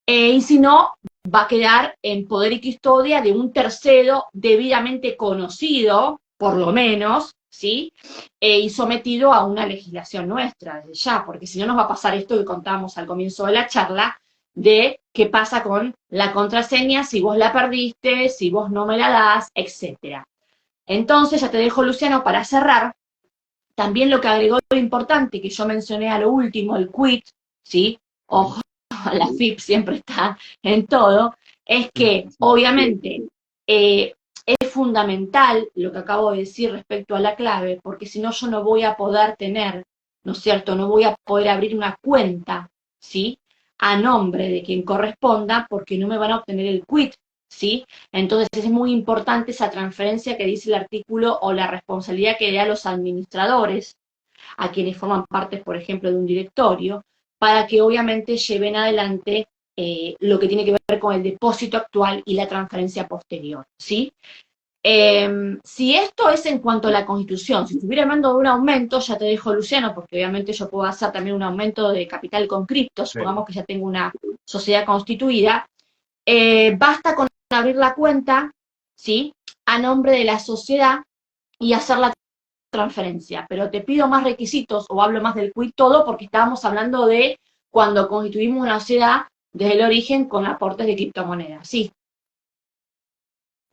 y si no, va a quedar en poder y custodia de un tercero debidamente conocido, por lo menos, ¿sí? Y sometido a una legislación nuestra desde ya, porque si no nos va a pasar esto que contábamos al comienzo de la charla, de qué pasa con la contraseña, si vos la perdiste, si vos no me la das, etc. Entonces, ya te dejo, Luciano, para cerrar, También lo que agregó lo importante, que yo mencioné a lo último, el quit, ¿sí? Ojo, la FIP siempre está en todo, es que obviamente es fundamental lo que acabo de decir respecto a la clave, porque si no yo no voy a poder tener, ¿no es cierto? No voy a poder abrir una cuenta, ¿sí? A nombre de quien corresponda, porque no me van a obtener el quit, ¿sí? Entonces es muy importante esa transferencia que dice el artículo o la responsabilidad que le da a los administradores, a quienes forman parte, por ejemplo, de un directorio, para que obviamente lleven adelante lo que tiene que ver con el depósito actual y la transferencia posterior, ¿sí? Si esto es en cuanto a la Constitución, si estuviera hablando de un aumento, ya te dejo, Luciano, porque obviamente yo puedo hacer también un aumento de capital con cripto, supongamos que ya tengo una sociedad constituida, basta con abrir la cuenta, ¿sí? A nombre de la sociedad y hacer la transferencia, pero te pido más requisitos o hablo más del quit todo porque estábamos hablando de cuando constituimos una sociedad desde el origen con aportes de criptomonedas, ¿sí?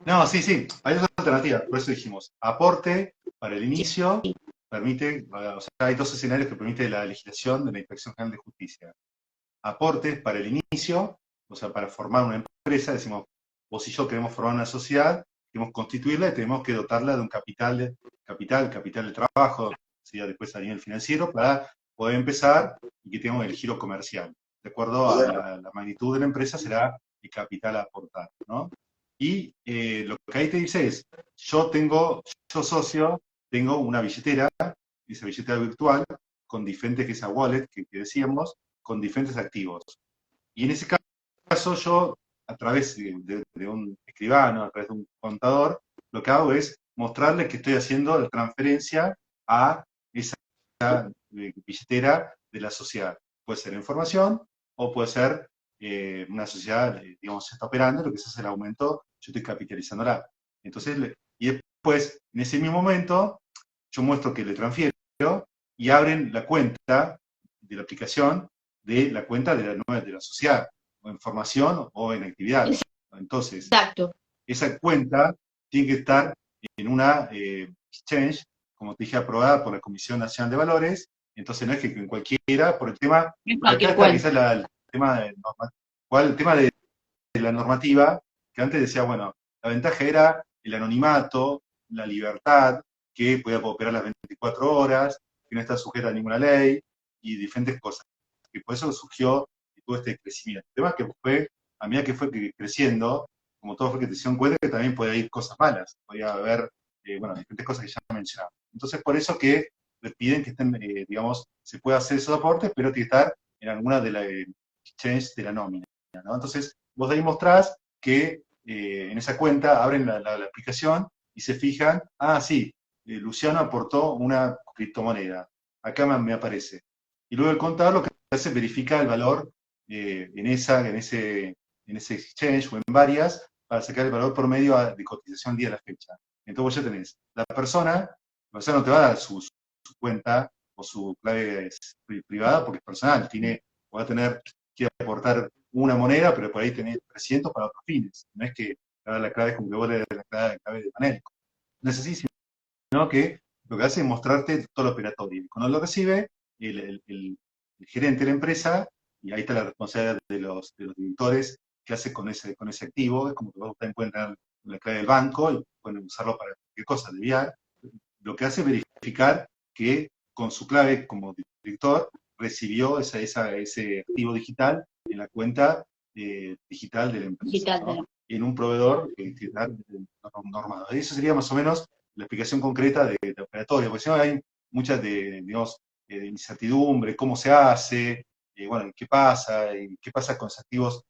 No, sí, sí, hay dos alternativas, por eso dijimos, aporte para el inicio, permite, o sea, hay dos escenarios que permite la legislación de la Inspección General de Justicia. Aportes para el inicio, o sea, para formar una empresa, decimos, vos y yo queremos formar una sociedad, queremos constituirla y tenemos que dotarla de un capital de trabajo, ¿sí? Después a nivel financiero, para poder empezar y que tengamos el giro comercial. De acuerdo a la magnitud de la empresa será el capital a aportar, ¿no? Y lo que ahí te dice es, yo socio, tengo una billetera, esa billetera virtual, con diferentes, que esa wallet que decíamos, con diferentes activos. Y en ese caso yo, a través de un escribano, a través de un contador, lo que hago es mostrarle que estoy haciendo la transferencia a esa billetera de la sociedad. Puede ser información o puede ser una sociedad, digamos, se está operando, lo que se hace el aumento, yo estoy capitalizándola. Entonces, y después, en ese mismo momento, yo muestro que le transfiero y abren la cuenta de la aplicación de la cuenta de la sociedad, o en formación o en actividad. Entonces, exacto, esa cuenta tiene que estar en una exchange, como te dije, aprobada por la Comisión Nacional de Valores. Entonces no es que en cualquiera, por el tema, en porque acá cualquier está cuenta. quizás el tema de la normativa, que antes decía, bueno, la ventaja era el anonimato, la libertad, que podía operar las 24 horas, que no está sujeta a ninguna ley, y diferentes cosas. Y por eso surgió todo este crecimiento. El tema es que fue, a medida que fue creciendo, como todo fue que te hicieron cuenta que también podía ir cosas malas, podía haber, bueno, diferentes cosas que ya mencionaba. Entonces, por eso que les piden que estén, digamos, se pueda hacer esos aportes, pero tiene que estar en alguna de las exchange de la nómina, ¿no? Entonces, vos de ahí mostrás que en esa cuenta abren la aplicación y se fijan, sí, Luciano aportó una criptomoneda, acá me aparece. Y luego el contador lo que hace es verificar el valor en ese exchange o en varias para sacar el valor promedio de cotización día a la fecha. Entonces vos ya tenés, la persona no te va a dar su cuenta o su clave privada porque es personal, va a tener que aportar una moneda, pero por ahí tenés 300 para otros fines. No es que la clave es como que vos le das la clave de manera. No es así, sino que lo que hace es mostrarte todo lo operatorio. Y cuando lo recibe, el gerente de la empresa, y ahí está la responsabilidad de los directores, que hace con ese activo, es como que vos también pueden tener la clave del banco y pueden usarlo para cualquier cosa, desviar. Lo que hace es verificar que con su clave como director recibió ese activo digital en la cuenta digital de la empresa, Digital, ¿no? En un proveedor digital normado. Eso sería más o menos la explicación concreta de operatorio, porque si no hay muchas digamos, incertidumbre, cómo se hace, bueno, qué pasa con los activos,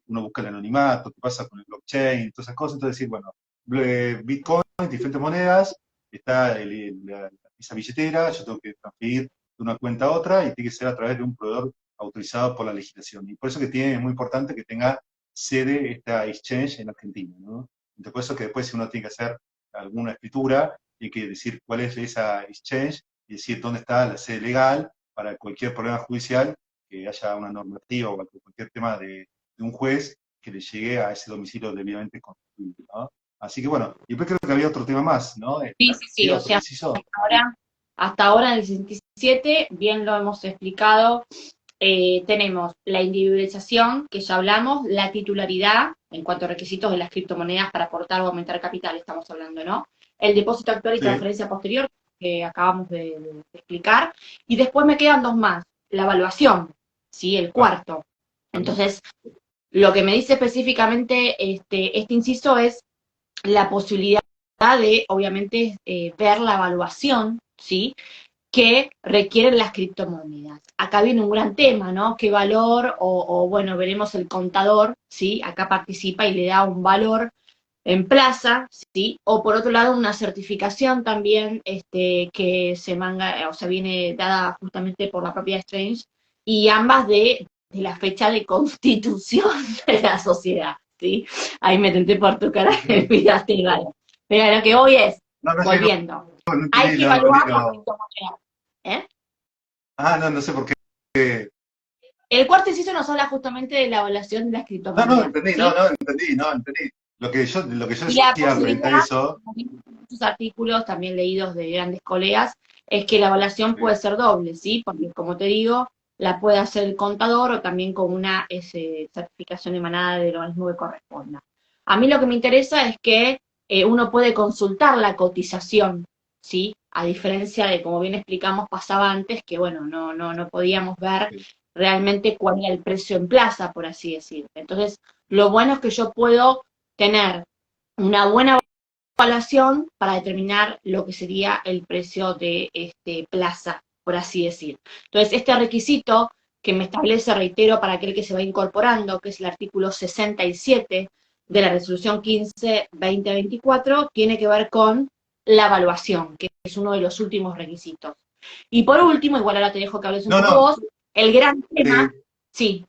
uno busca el anonimato, qué pasa con el blockchain, todas esas cosas, entonces decir, bueno, Bitcoin, diferentes monedas, está esa billetera, yo tengo que transferir de una cuenta a otra y tiene que ser a través de un proveedor autorizado por la legislación. Y por eso que es muy importante que tenga sede esta exchange en Argentina, ¿no? Entonces por eso que después si uno tiene que hacer alguna escritura, hay que decir cuál es esa exchange y decir dónde está la sede legal para cualquier problema judicial, que haya una normativa o cualquier tema de un juez que le llegue a ese domicilio debidamente constituido, ¿no? Así que bueno, y después creo que había otro tema más, ¿no? Sí, sí, sí, o sea, preciso. ahora Hasta ahora en el 67, bien lo hemos explicado, tenemos la individualización, que ya hablamos, la titularidad, en cuanto a requisitos de las criptomonedas para aportar o aumentar capital, estamos hablando, ¿no? El depósito actual y Sí, transferencia posterior, que acabamos de explicar, y después me quedan dos más, la evaluación, ¿sí? El claro. cuarto. Entonces, lo que me dice específicamente este inciso es la posibilidad de, obviamente, ver la evaluación, ¿sí? Que requieren las criptomonedas. Acá viene un gran tema, ¿no? ¿Qué valor? Bueno, veremos el contador, ¿sí? Acá participa y le da un valor en plaza, ¿sí? O por otro lado, una certificación también que se manga, o sea, viene dada justamente por la propia Exchange, y ambas de la fecha de constitución de la sociedad, ¿sí? Ahí me tenté por tu cara, me miraste y vale. Pero lo que hoy es, No, no llego, volviendo, no hay entendí, que no entendí, evaluar las no. criptomonedas, ¿eh? No, no sé por qué. El cuarto inciso nos habla justamente de la evaluación de las No, no, criptomonedas, entendí, ¿sí? no entendí, no entendí. Lo que yo Y la decía frente a posibilidad, eso, como vimos en muchos artículos también leídos de grandes colegas, es que la evaluación sí, puede ser doble, ¿sí? Porque, como te digo, la puede hacer el contador o también con una certificación emanada del organismo que corresponda. A mí lo que me interesa es que uno puede consultar la cotización, ¿sí? A diferencia de, como bien explicamos, pasaba antes, que bueno, no podíamos ver sí. realmente cuál era el precio en plaza, por así decir. Entonces, lo bueno es que yo puedo tener una buena evaluación para determinar lo que sería el precio de plaza, por así decir. Entonces, este requisito que me establece, reitero, para aquel que se va incorporando, que es el artículo 67 de la resolución 15-2024, tiene que ver con la evaluación, que es uno de los últimos requisitos. Y por último, igual ahora te dejo que hables un No, poco no, vos, el gran tema, te, sí,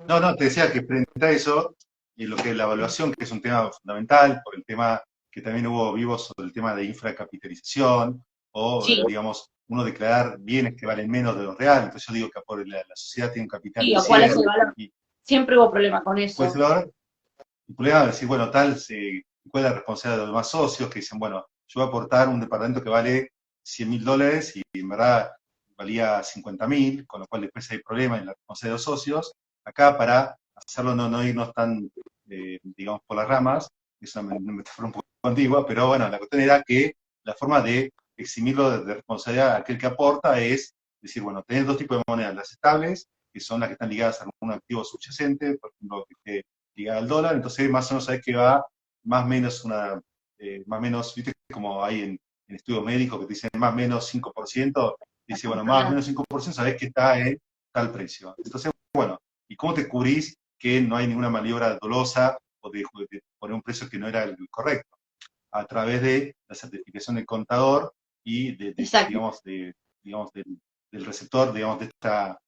no, te decía que frente a eso, y lo que es la evaluación, que es un tema fundamental, por el tema que también hubo vivos sobre el tema de infracapitalización, o, sí, digamos, uno declarar bienes que valen menos de lo real. Entonces yo digo que por la sociedad tiene un capital sí, de o cuál es 100 el valor. y Siempre hubo problema con puede eso. ser el problema de decir, bueno, ¿cuál es la responsabilidad de los demás socios que dicen, bueno, yo voy a aportar un departamento que vale $100.000 y en verdad valía 50.000, con lo cual después hay problema en la responsabilidad de los socios? Acá, para hacerlo no irnos tan, digamos, por las ramas, es una metáfora un poco antigua, pero bueno, la cuestión era que la forma de eximirlo de responsabilidad a aquel que aporta es decir, bueno, tenés dos tipos de monedas, las estables, que son las que están ligadas a algún activo subyacente, por ejemplo, que esté ligada al dólar, entonces más o menos sabés que va más o menos más o menos, viste, como hay en estudios médicos que te dicen más o menos 5%, dice, bueno, más o menos 5% sabés que está en tal precio. Entonces, bueno, ¿y cómo te cubrís que no hay ninguna maniobra dolosa o de poner un precio que no era el correcto? A través de la certificación del contador y Exacto. del receptor, digamos, de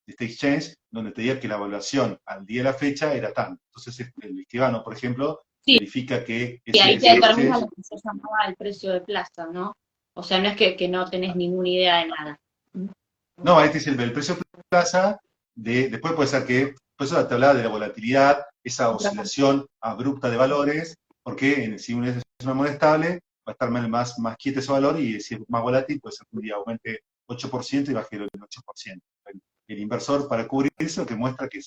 este exchange, donde te diga que la evaluación al día de la fecha era tanto. Entonces, el escribano, por ejemplo, Sí, verifica que y ahí te ese determina exchange, lo que se llamaba el precio de plaza, ¿no? O sea, no es que no tenés ninguna idea de nada. no, este es el precio plaza, después puede ser que, por eso te hablaba de la volatilidad, esa oscilación abrupta de valores, porque si uno es una moneda estable, va a estar más quieto ese valor, y si es más volátil, puede ser que un día aumente 8% y baje el 8%. El inversor, para cubrir eso, lo que muestra que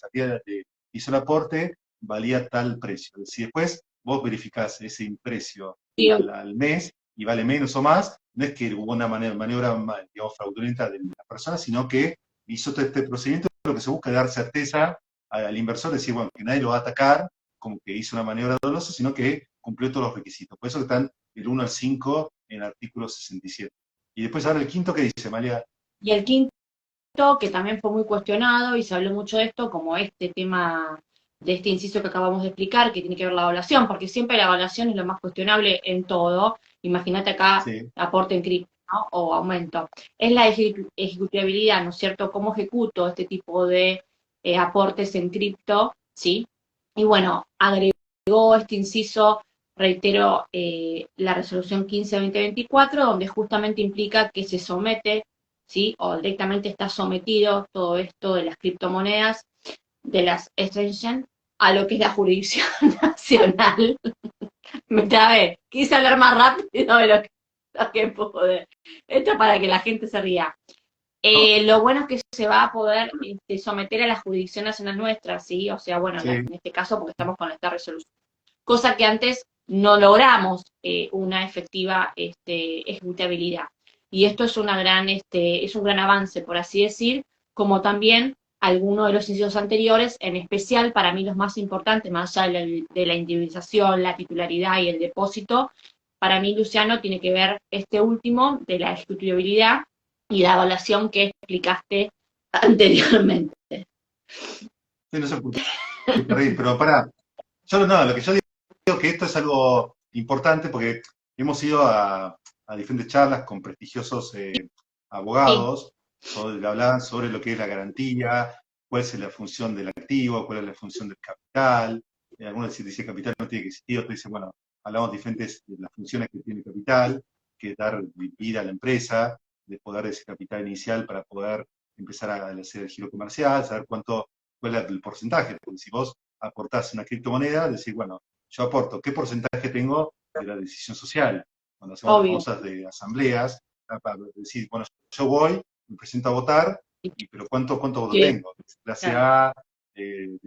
hizo el aporte, valía tal precio. Si después vos verificás ese precio Sí, al mes y vale menos o más, no es que hubo una maniobra, digamos, fraudulenta de la persona, sino que hizo todo este procedimiento. Lo que se busca es dar certeza al inversor, decir, bueno, que nadie lo va a atacar, como que hizo una maniobra dolosa, sino que cumplió todos los requisitos. Por eso están del 1 al 5 en el artículo 67. Y después ahora el quinto que dice, María. y el quinto, que también fue muy cuestionado y se habló mucho de esto, como este tema de este inciso que acabamos de explicar, que tiene que ver la evaluación, porque siempre la evaluación es lo más cuestionable en todo. Imagínate acá Sí, aporte en cripto, ¿no? O aumento. Es la ejecutabilidad, ¿no es cierto? ¿Cómo ejecuto este tipo de aportes en cripto? ¿Sí? Y bueno, agregó este inciso, reitero, la resolución 15-2024, donde justamente implica que se somete, ¿sí? O directamente está sometido todo esto de las criptomonedas, de las exchanges, a lo que es la jurisdicción nacional. Me trabé, quise hablar más rápido de lo que qué poder. Esto es para que la gente se ría. No, Lo bueno es que se va a poder someter a la jurisdicción nacional nuestra, ¿sí? O sea, bueno, sí, en este caso porque estamos con esta resolución. Cosa que antes no logramos una efectiva ejecutabilidad. Y esto es es un gran avance, por así decir, como también algunos de los incisos anteriores, en especial para mí los más importantes, más allá de la individualización, la titularidad y el depósito, para mí, Luciano, tiene que ver este último de la ejecutabilidad y la evaluación que explicaste anteriormente. sí, no sé por qué te reís, pero pará. Lo que yo digo que esto es algo importante porque hemos ido a diferentes charlas con prestigiosos Sí, abogados que hablaban sobre lo que es la garantía, cuál es la función del activo, cuál es la función del capital. Algunos dicen que capital no tiene que existir, otros dicen, bueno, hablamos diferentes de las funciones que tiene el capital, que es dar vida a la empresa, de poder ese capital inicial para poder empezar a hacer el giro comercial, saber cuál es el porcentaje, porque si vos aportás una criptomoneda, decir, bueno, yo aporto, ¿qué porcentaje tengo de la decisión social? Cuando hacemos las obvio. famosas de asambleas, para decir, bueno, yo voy, me presento a votar, pero ¿cuánto voto Sí, tengo? Clase claro. A, de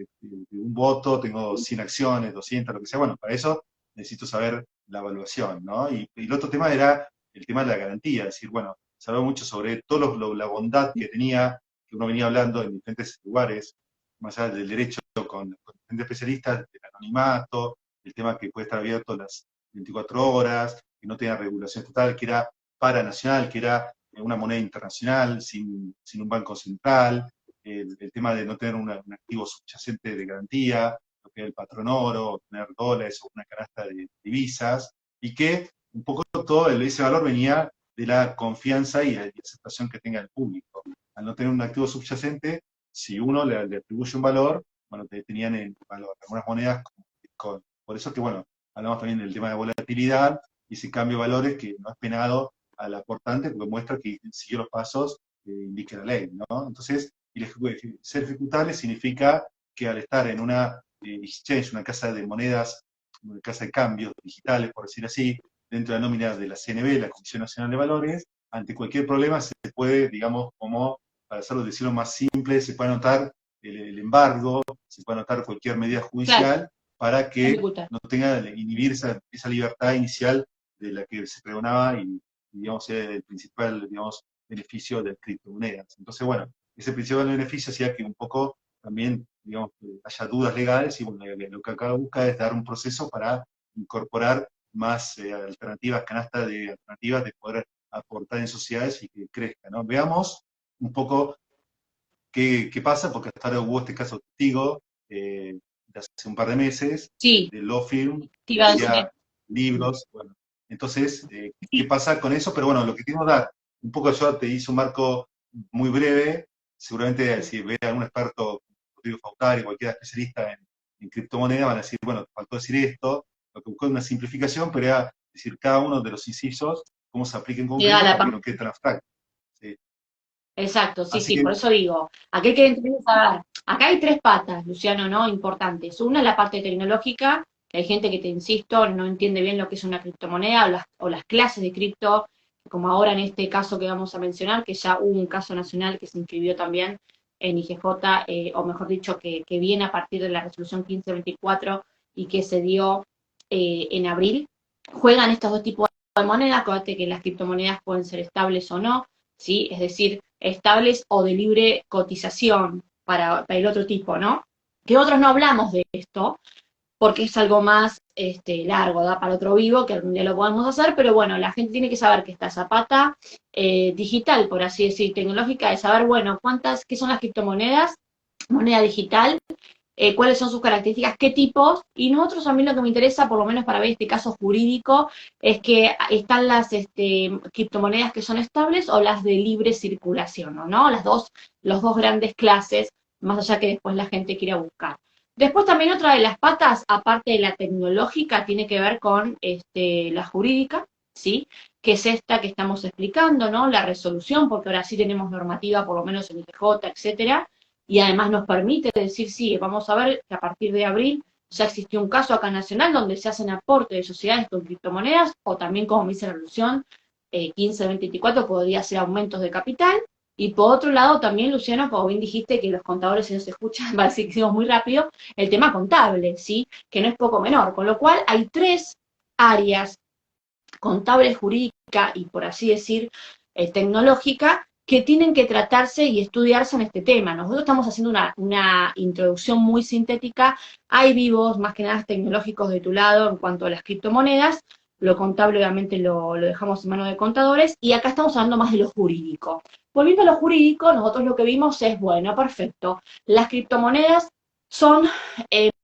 un voto, tengo 100 acciones, 200, lo que sea. Bueno, para eso necesito saber la evaluación, ¿no? Y el otro tema era el tema de la garantía, es decir, bueno, se habló mucho sobre toda la bondad que tenía, que uno venía hablando en diferentes lugares, más allá del derecho con diferentes especialistas, del anonimato, el tema que puede estar abierto las 24 horas, que no tenga regulación estatal, que era paranacional, que era una moneda internacional sin un banco central, el tema de no tener un activo subyacente de garantía, lo que es el patrón oro, tener dólares o una canasta de divisas, y que un poco todo ese valor venía de la confianza y la aceptación que tenga el público. Al no tener un activo subyacente, si uno le atribuye un valor, bueno, tenían el valor. Algunas monedas como Bitcoin. Por eso que, bueno, hablamos también del tema de volatilidad y ese cambio de valores que no es penado al aportante porque muestra que siguió los pasos que indica la ley, ¿no? Entonces, ser ejecutable significa que al estar en una exchange, una casa de monedas, una casa de cambios digitales, por decir así, dentro de la nómina de la CNB, la Comisión Nacional de Valores, ante cualquier problema se puede, digamos, como, para hacerlo decirlo más simple, se puede anotar el embargo, se puede anotar cualquier medida Claro, judicial para que ejecutar. no tenga que inhibir esa libertad inicial de la que se pregonaba y digamos, el principal, digamos, beneficio de las criptomonedas. Entonces, bueno, ese principal beneficio hacía que un poco también, digamos, haya dudas legales y bueno, lo que acá busca es dar un proceso para incorporar más alternativas, canastas de alternativas de poder aportar en sociedades y que crezca, ¿no? Veamos un poco qué pasa, porque hasta ahora hubo este caso testigo de hace un par de meses, Sí, de law firm, te que iba a decir. hacía libros, bueno, entonces, ¿qué pasa con eso? Pero bueno, lo que queremos dar, un poco yo te hice un marco muy breve, seguramente si ve algún experto, Rodrigo Fautari, cualquier especialista en criptomonedas, van a decir, bueno, te faltó decir esto, lo que buscó es una simplificación, pero era decir cada uno de los incisos, cómo se aplica en Te da concreto la para que paz. no quede tan abstracto. ¿Sí? Exacto, sí, Así sí, que, por eso digo, acá hay que entender, saber. Acá hay tres patas, Luciano, ¿no? Importantes. Una es la parte tecnológica, que hay gente que, te insisto, no entiende bien lo que es una criptomoneda o las clases de cripto, como ahora en este caso que vamos a mencionar, que ya hubo un caso nacional que se inscribió también en IGJ, o mejor dicho, que viene a partir de la resolución 1524 y que se dio en abril. Juegan estos dos tipos de monedas, acuérdate que las criptomonedas pueden ser estables o no, ¿sí? Es decir, estables o de libre cotización para el otro tipo, ¿no? Que otros no hablamos de esto, porque es algo más largo, da para otro vivo, que algún día lo podemos hacer, pero bueno, la gente tiene que saber que esta zapata digital, por así decir, tecnológica, de saber, bueno, qué son las criptomonedas, moneda digital, cuáles son sus características, qué tipos, y nosotros a mí lo que me interesa, por lo menos para ver este caso jurídico, es que están las criptomonedas que son estables o las de libre circulación, ¿no? Los dos grandes clases, más allá que después la gente quiera buscar. Después también otra de las patas, aparte de la tecnológica, tiene que ver con la jurídica, ¿sí? Que es esta que estamos explicando, ¿no? La resolución, porque ahora sí tenemos normativa, por lo menos en IGJ, etcétera, y además nos permite decir, sí, vamos a ver que a partir de abril ya existió un caso acá nacional donde se hacen aportes de sociedades con criptomonedas, o también, como me dice la resolución, 1524 podría ser aumentos de capital. Y por otro lado, también, Luciano, como bien dijiste, que los contadores se nos escuchan, parece que hicimos muy rápido, el tema contable, ¿sí? Que no es poco menor. Con lo cual, hay tres áreas, contable, jurídica y, por así decir, tecnológica, que tienen que tratarse y estudiarse en este tema. Nosotros estamos haciendo una introducción muy sintética. Hay vivos, más que nada tecnológicos de tu lado en cuanto a las criptomonedas. Lo contable obviamente lo dejamos en manos de contadores, y acá estamos hablando más de lo jurídico. Volviendo a lo jurídico, nosotros lo que vimos es, bueno, perfecto, las criptomonedas son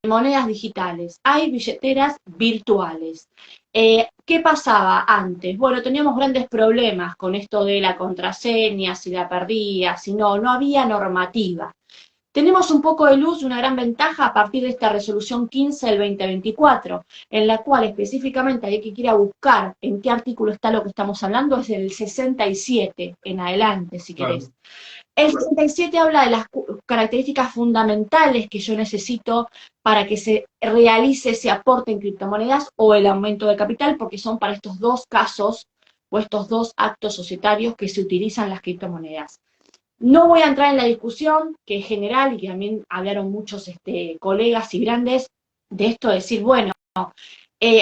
monedas digitales, hay billeteras virtuales. ¿Qué pasaba antes? Bueno, teníamos grandes problemas con esto de la contraseña, si la perdía, si no, no había normativa. Tenemos un poco de luz y una gran ventaja a partir de esta resolución 15 del 2024, en la cual específicamente hay que quiera buscar en qué artículo está lo que estamos hablando, es el 67 en adelante, si querés. El 67 habla de las características fundamentales que yo necesito para que se realice ese aporte en criptomonedas o el aumento de capital, porque son para estos dos casos o estos dos actos societarios que se utilizan las criptomonedas. No voy a entrar en la discusión, que es general y que también hablaron muchos colegas y grandes, de esto de decir, bueno,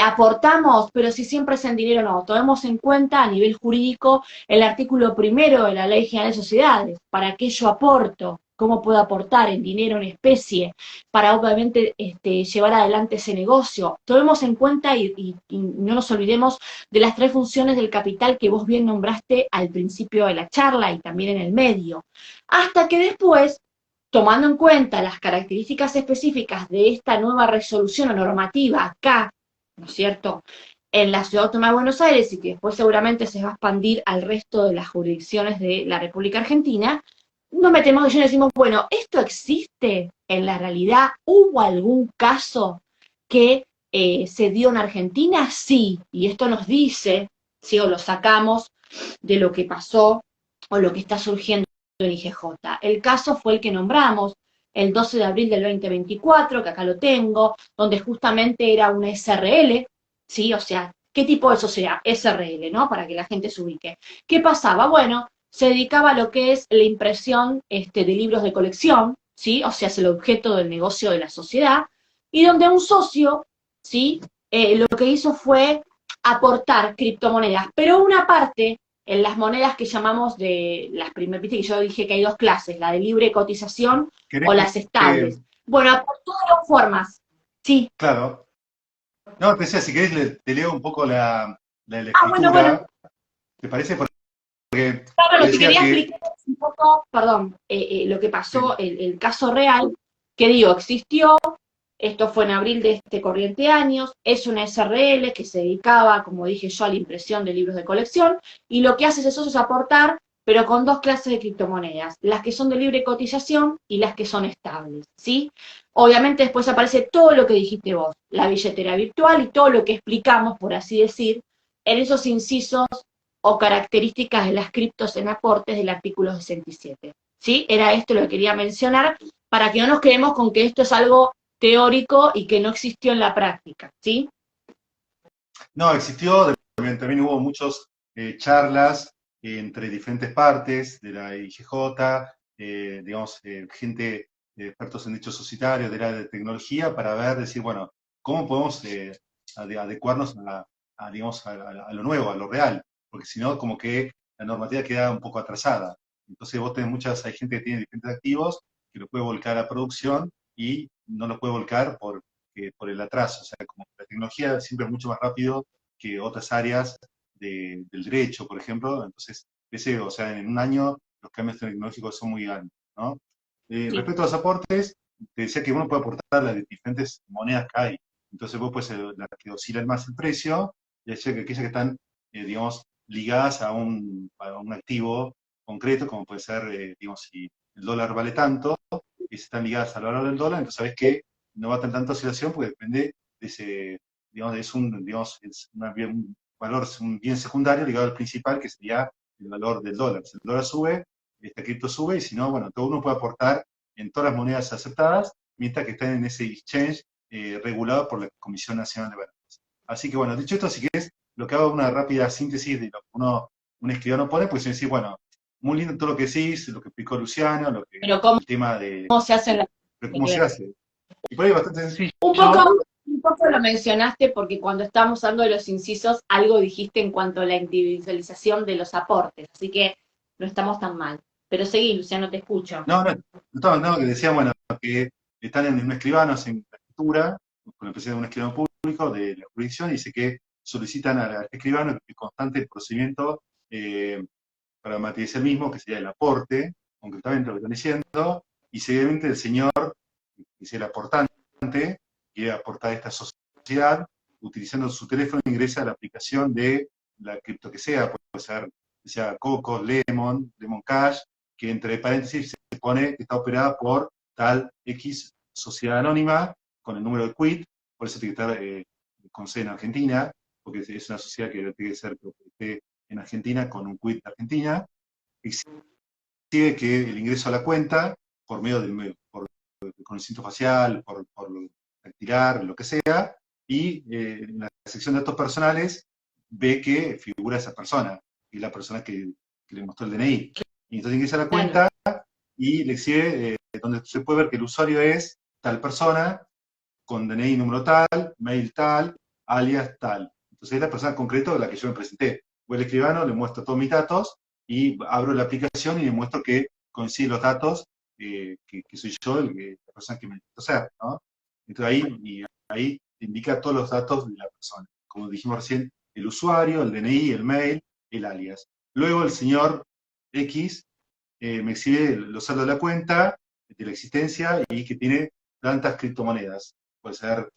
aportamos, pero si siempre es en dinero, no. Tomemos en cuenta a nivel jurídico el artículo primero de la Ley General de Sociedades. ¿Para qué yo aporto? ¿Cómo puedo aportar en dinero, en especie, para obviamente llevar adelante ese negocio? Tomemos en cuenta y no nos olvidemos de las tres funciones del capital que vos bien nombraste al principio de la charla y también en el medio. Hasta que después, tomando en cuenta las características específicas de esta nueva resolución o normativa acá, ¿no es cierto?, en la Ciudad Autónoma de Buenos Aires, y que después seguramente se va a expandir al resto de las jurisdicciones de la República Argentina, nos metemos de lleno y decimos, bueno, ¿esto existe en la realidad? ¿Hubo algún caso que se dio en Argentina? Sí, y esto nos dice, si o lo sacamos de lo que pasó o lo que está surgiendo en IGJ. El caso fue el que nombramos, el 12 de abril del 2024, que acá lo tengo, donde justamente era una SRL, ¿sí? O sea, ¿qué tipo de sociedad? SRL, ¿no? Para que la gente se ubique. ¿Qué pasaba? Bueno, se dedicaba a lo que es la impresión de libros de colección, ¿sí? O sea, es el objeto del negocio de la sociedad, y donde un socio, ¿sí? Lo que hizo fue aportar criptomonedas, pero una parte en las monedas que llamamos de las primeras, viste que yo dije que hay dos clases, la de libre cotización ¿Querés o las estables. Bueno, aportó de dos formas, sí. Claro. No, te decía, si querés te leo un poco la Bueno, escritura. ¿Te parece? Porque claro, lo que decía quería que... explicar es un poco, perdón, lo que pasó, el caso real, que digo, existió, esto fue en abril de este corriente años, es una SRL que se dedicaba, como dije yo, a la impresión de libros de colección, y lo que hace eso es aportar, pero con dos clases de criptomonedas, las que son de libre cotización y las que son estables, ¿sí? Obviamente después aparece todo lo que dijiste vos, la billetera virtual y todo lo que explicamos, por así decir, en esos incisos o características de las criptos en aportes del artículo 67. ¿Sí? Era esto lo que quería mencionar, para que no nos quedemos con que esto es algo teórico y que no existió en la práctica, ¿sí? No, existió, también hubo muchas charlas entre diferentes partes de la IGJ, digamos, gente, expertos en dichos societarios, de la de tecnología, para ver, decir, bueno, ¿cómo podemos adecuarnos digamos, a lo nuevo, a lo real? Porque si no, como que la normativa queda un poco atrasada. Entonces vos tenés hay gente que tiene diferentes activos, que lo puede volcar a producción y no lo puede volcar por el atraso. O sea, como la tecnología siempre es mucho más rápido que otras áreas del derecho, por ejemplo. Entonces, o sea, en un año los cambios tecnológicos son muy grandes, ¿no? Sí. Respecto a los aportes, te decía que uno puede aportar las diferentes monedas que hay. Entonces vos puedes las que oscilan más el precio, y aquellas que están, digamos, ligadas a un activo concreto, como puede ser, digamos, si el dólar vale tanto, y están ligadas al valor del dólar, entonces sabes que no va a tener tanta oscilación porque depende de ese, digamos, es un valor, un bien secundario ligado al principal, que sería el valor del dólar. Si el dólar sube, esta cripto sube, y si no, bueno, todo uno puede aportar en todas las monedas aceptadas, mientras que estén en ese exchange regulado por la Comisión Nacional de Valores. Así que bueno, dicho esto, si querés, lo que hago es una rápida síntesis de lo que uno un escribano pone, pues decir, bueno, muy lindo todo lo que decís, lo que explicó Luciano, Pero ¿cómo el tema de se hacen las pero cómo se hace. Y por ahí es bastante sencillo. Un poco lo mencionaste porque cuando estábamos hablando de los incisos, algo dijiste en cuanto a la individualización de los aportes, así que no estamos tan mal. Pero seguí, Luciano, te escucho. No, que decían, bueno, que están en un escribano, en la escritura, con el presidente de un escribano público de la jurisdicción, y dice que solicitan al escribano el constante procedimiento para materializar el mismo, que sería el aporte, concretamente lo que están diciendo, y seguidamente el señor, que es el aportante, quiere aportar a esta sociedad, utilizando su teléfono, ingresa a la aplicación de la cripto que sea, puede ser, que sea Coco, Lemon Cash, que entre paréntesis se pone que está operada por tal X sociedad anónima, con el número de quit, por eso tiene que estar con sede en Argentina, porque es una sociedad que tiene que ser que esté en Argentina con un quit de Argentina, exige que el ingreso a la cuenta, por medio del reconocimiento facial, por retirar, lo que sea, y en la sección de datos personales ve que figura esa persona, y la persona que le mostró el DNI. Y entonces ingresa a la cuenta y le exhibe donde se puede ver que el usuario es tal persona, con DNI número tal, mail tal, alias tal. Entonces es la persona concreta de la que yo me presenté. Voy al escribano, le muestro todos mis datos, y abro la aplicación y le muestro que coinciden los datos, que soy yo, la persona que me necesito ser, ¿no? Entonces ahí te indica todos los datos de la persona. Como dijimos recién, el usuario, el DNI, el mail, el alias. Luego el señor X me exhibe los saldos de la cuenta, de la existencia, y que tiene tantas criptomonedas. Puede ser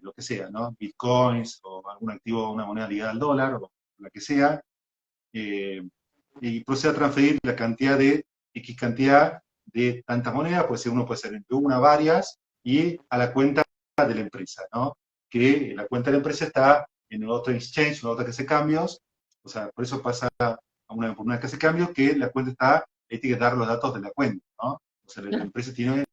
lo que sea, ¿no? Bitcoins o algún activo, una moneda ligada al dólar, o la que sea, y procede a transferir la cantidad de X cantidad de tantas monedas, puede ser entre una, varias, y a la cuenta de la empresa, ¿no? Que la cuenta de la empresa está en otro exchange, en otra casa de cambios, o sea, por eso pasa por una casa de cambios, que la cuenta está, hay que dar los datos de la cuenta, ¿no? O sea, la empresa tiene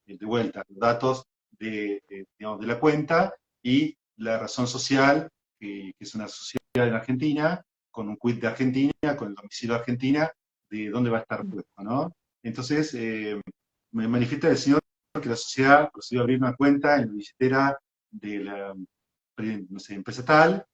de vuelta los datos digamos, de la cuenta, y la razón social, que es una sociedad en Argentina, con un quit de Argentina, con el domicilio de Argentina, de dónde va a estar puesto, ¿no? Entonces, me manifiesta el señor que la sociedad procedió a abrir una cuenta en la billetera de la, no sé, empresa tal,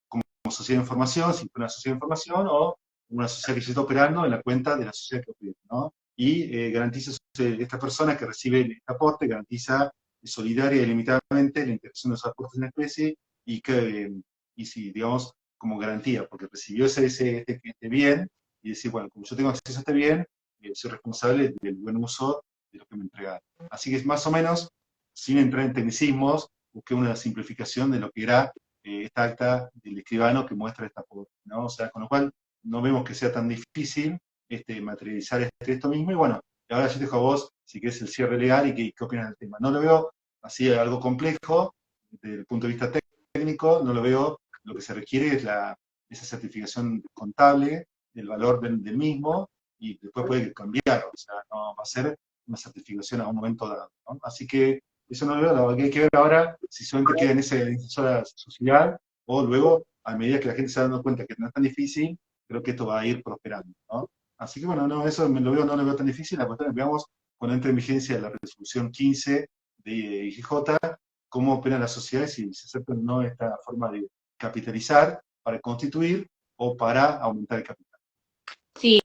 como sociedad de información, si fue una sociedad de información, o una sociedad que se está operando en la cuenta de la sociedad que opera, ¿no? Y garantiza, esta persona que recibe este aporte, garantiza solidaria y limitadamente la integración de los aportes en especie, y si, digamos, como garantía, porque recibió este bien, y decir, bueno, como yo tengo acceso a este bien, soy responsable del buen uso de lo que me entregaron. Así que es más o menos, sin entrar en tecnicismos, busqué una simplificación de lo que era esta acta del escribano que muestra esta aporte, ¿no? O sea, con lo cual no vemos que sea tan difícil materializar esto mismo, y bueno, ahora yo te dejo a vos, si querés, el cierre legal y qué opinas del tema. No lo veo así algo complejo, desde el punto de vista técnico, no lo veo, lo que se requiere es esa certificación contable del valor del mismo, y después puede cambiar, o sea, no va a ser una certificación a un momento dado, ¿no? Así que eso no lo veo, lo que hay que ver ahora, si solamente queda en esa sola sociedad, o luego, a medida que la gente se va dando cuenta que no es tan difícil, creo que esto va a ir prosperando, ¿no? Así que bueno, no, eso no lo veo tan difícil. La cuestión es que veamos, cuando entre en vigencia la resolución 15 de IGJ, cómo operan las sociedades, si se acepta o no esta forma de capitalizar para constituir o para aumentar el capital. Sí,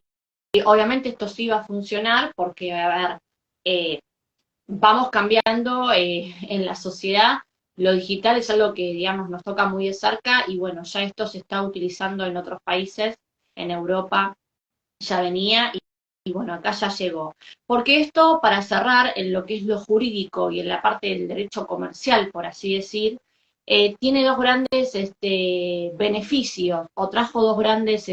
obviamente esto sí va a funcionar porque, a ver, vamos cambiando en la sociedad. Lo digital es algo que, digamos, nos toca muy de cerca, y bueno, ya esto se está utilizando en otros países, en Europa ya venía, y bueno, acá ya llegó. Porque esto, para cerrar en lo que es lo jurídico y en la parte del derecho comercial, por así decir, tiene dos grandes beneficios, o trajo dos grandes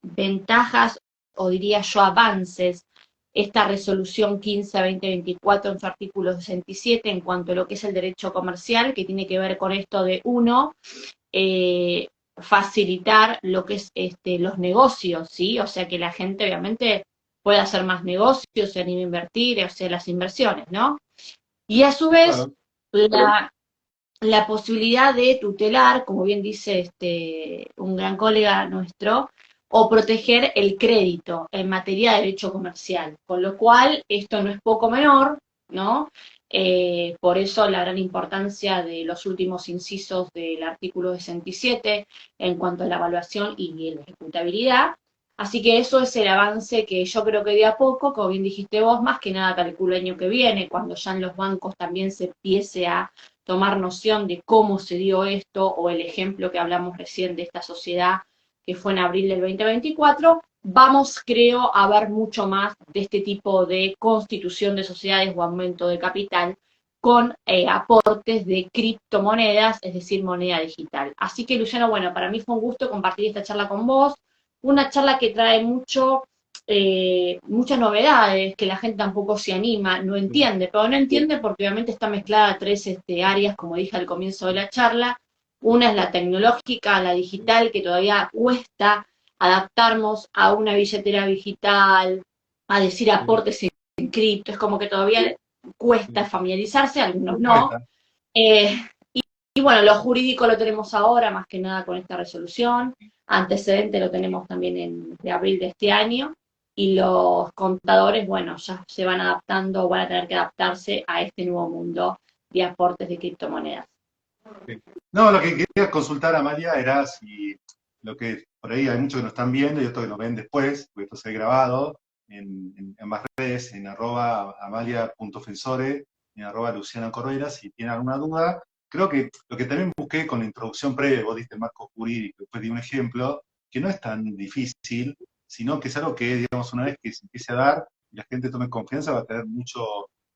ventajas, o diría yo avances, esta resolución 15-2024 en su artículo 67 en cuanto a lo que es el derecho comercial, que tiene que ver con esto de, uno, facilitar lo que es los negocios, ¿sí? O sea, que la gente obviamente pueda hacer más negocios, se anime a invertir, o sea, las inversiones, ¿no? Y a su vez, Claro. la posibilidad de tutelar, como bien dice un gran colega nuestro, o proteger el crédito en materia de derecho comercial. Con lo cual, esto no es poco menor, ¿no? Por eso la gran importancia de los últimos incisos del artículo 67 en cuanto a la evaluación y la ejecutabilidad. Así que eso es el avance que yo creo que de a poco, como bien dijiste vos, más que nada calculo el año que viene, cuando ya en los bancos también se empiece a tomar noción de cómo se dio esto, o el ejemplo que hablamos recién de esta sociedad que fue en abril del 2024, vamos, creo, a ver mucho más de este tipo de constitución de sociedades o aumento de capital con aportes de criptomonedas, es decir, moneda digital. Así que, Luciano, bueno, para mí fue un gusto compartir esta charla con vos, una charla que trae muchas novedades, que la gente tampoco se anima, no entiende, pero no entiende porque obviamente está mezclada a tres áreas, como dije al comienzo de la charla. Una es la tecnológica, la digital, que todavía cuesta adaptarnos a una billetera digital, a decir aportes en cripto, es como que todavía cuesta familiarizarse, algunos no. Eh, y bueno, lo jurídico lo tenemos ahora, más que nada con esta resolución. Antecedente lo tenemos también de abril de este año. Y los contadores, bueno, ya se van adaptando, van a tener que adaptarse a este nuevo mundo de aportes de criptomonedas. No, lo que quería consultar, Amalia, era si lo que por ahí hay muchos que nos están viendo y otros que nos ven después, porque esto se ha grabado en más redes, en @amalia.fensore, en @Luciano Correira, si tienen alguna duda. Creo que lo que también busqué con la introducción previa, vos diste el marco jurídico, después di un ejemplo, que no es tan difícil, sino que es algo que, digamos, una vez que se empiece a dar y la gente tome confianza, va a tener mucho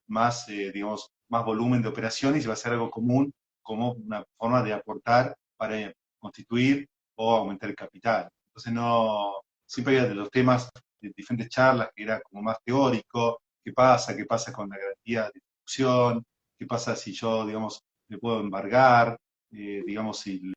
más, digamos, más volumen de operaciones y va a ser algo común como una forma de aportar para constituir o aumentar el capital. Entonces no, siempre había de los temas de diferentes charlas que era como más teórico, qué pasa con la garantía de ejecución, qué pasa si yo, digamos, le puedo embargar, digamos, si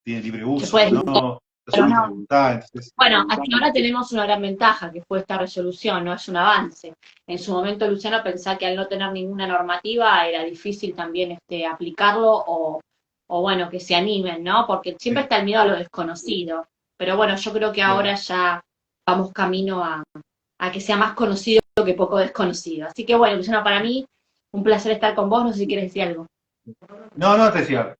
tiene libre uso o no, la solamente No. voluntad. Entonces, Bueno, hasta ahora tenemos una gran ventaja, que fue esta resolución, no es un avance. En su momento, Luciano pensaba que al no tener ninguna normativa era difícil también aplicarlo o bueno, que se animen, ¿no? Porque siempre está el miedo a lo desconocido. Pero bueno, yo creo que ahora ya vamos camino a que sea más conocido que poco desconocido. Así que bueno, Luciano, para mí, un placer estar con vos. No sé si quieres decir algo. no, te decía,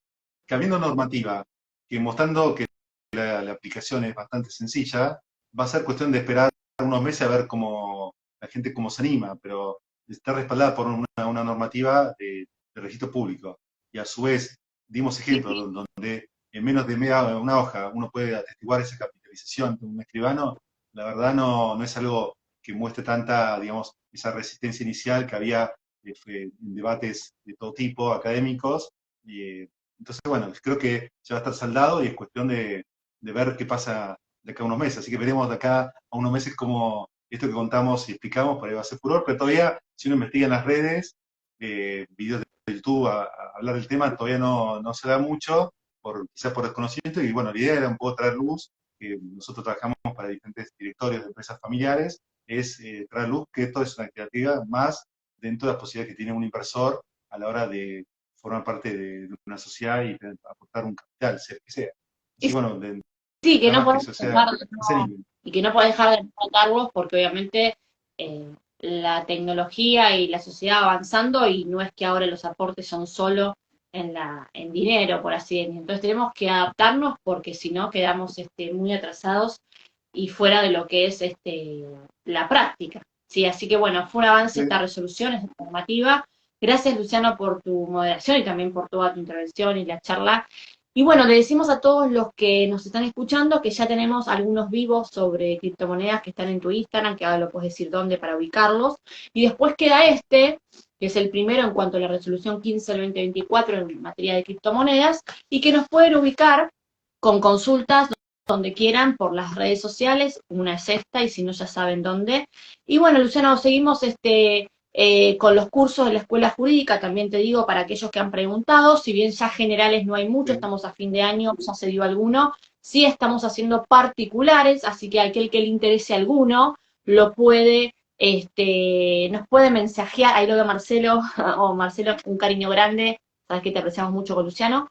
que habiendo normativa, que mostrando que la aplicación es bastante sencilla, va a ser cuestión de esperar unos meses a ver cómo la gente cómo se anima, pero está respaldada por una normativa de registro público. Y a su vez, dimos ejemplos donde en menos de una hoja uno puede atestiguar esa capitalización de un escribano, la verdad no es algo que muestre tanta, digamos, esa resistencia inicial que había en debates de todo tipo, académicos. Entonces, bueno, creo que ya va a estar saldado y es cuestión de ver qué pasa de acá a unos meses. Así que veremos de acá a unos meses cómo esto que contamos y explicamos, por ahí va a ser furor, pero todavía, si uno investiga en las redes, videos de YouTube a hablar del tema, todavía no se da mucho, quizás por desconocimiento, y bueno, la idea era un poco traer luz, que nosotros trabajamos para diferentes directorios de empresas familiares, es traer luz que esto es una actividad más dentro de las posibilidades que tiene un inversor a la hora de formar parte de una sociedad y aportar un capital, sea que sea. Así, bueno, Sí, que no además que podés eso sea dejar y que no podés dejar de tratarlos porque obviamente la tecnología y la sociedad avanzando y no es que ahora los aportes son solo en dinero, por así decirlo. Entonces tenemos que adaptarnos porque si no quedamos muy atrasados y fuera de lo que es la práctica. Sí, así que bueno, fue un avance esta resolución, esta normativa. Gracias, Luciano, por tu moderación y también por toda tu intervención y la charla. Y bueno, le decimos a todos los que nos están escuchando que ya tenemos algunos vivos sobre criptomonedas que están en tu Instagram, que ahora lo puedes decir dónde para ubicarlos. Y después queda que es el primero en cuanto a la resolución 15 del 2024 en materia de criptomonedas, y que nos pueden ubicar con consultas donde quieran por las redes sociales. Una es esta, y si no ya saben dónde. Y bueno, Luciano, seguimos con los cursos de la Escuela Jurídica, también te digo, para aquellos que han preguntado, si bien ya generales no hay mucho, estamos a fin de año, ya se dio alguno, sí estamos haciendo particulares, así que aquel que le interese alguno, lo puede, nos puede mensajear, ahí lo de Marcelo, o Marcelo, un cariño grande, sabes que te apreciamos mucho con Luciano,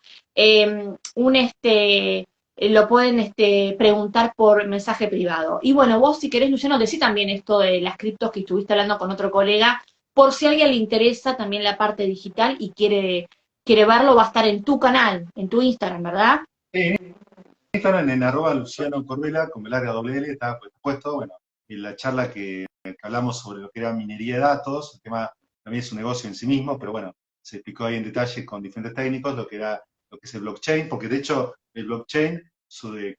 lo pueden preguntar por mensaje privado. Y bueno, vos si querés, Luciano, decí también esto de las criptos que estuviste hablando con otro colega, por si a alguien le interesa también la parte digital y quiere verlo, va a estar en tu canal, en tu Instagram, ¿verdad? En Instagram, en arroba Luciano Corbela, con el área doble L, está puesto, bueno, en la charla que hablamos sobre lo que era minería de datos, el tema también es un negocio en sí mismo, pero bueno, se explicó ahí en detalle con diferentes técnicos lo que era lo que es el blockchain, porque de hecho el blockchain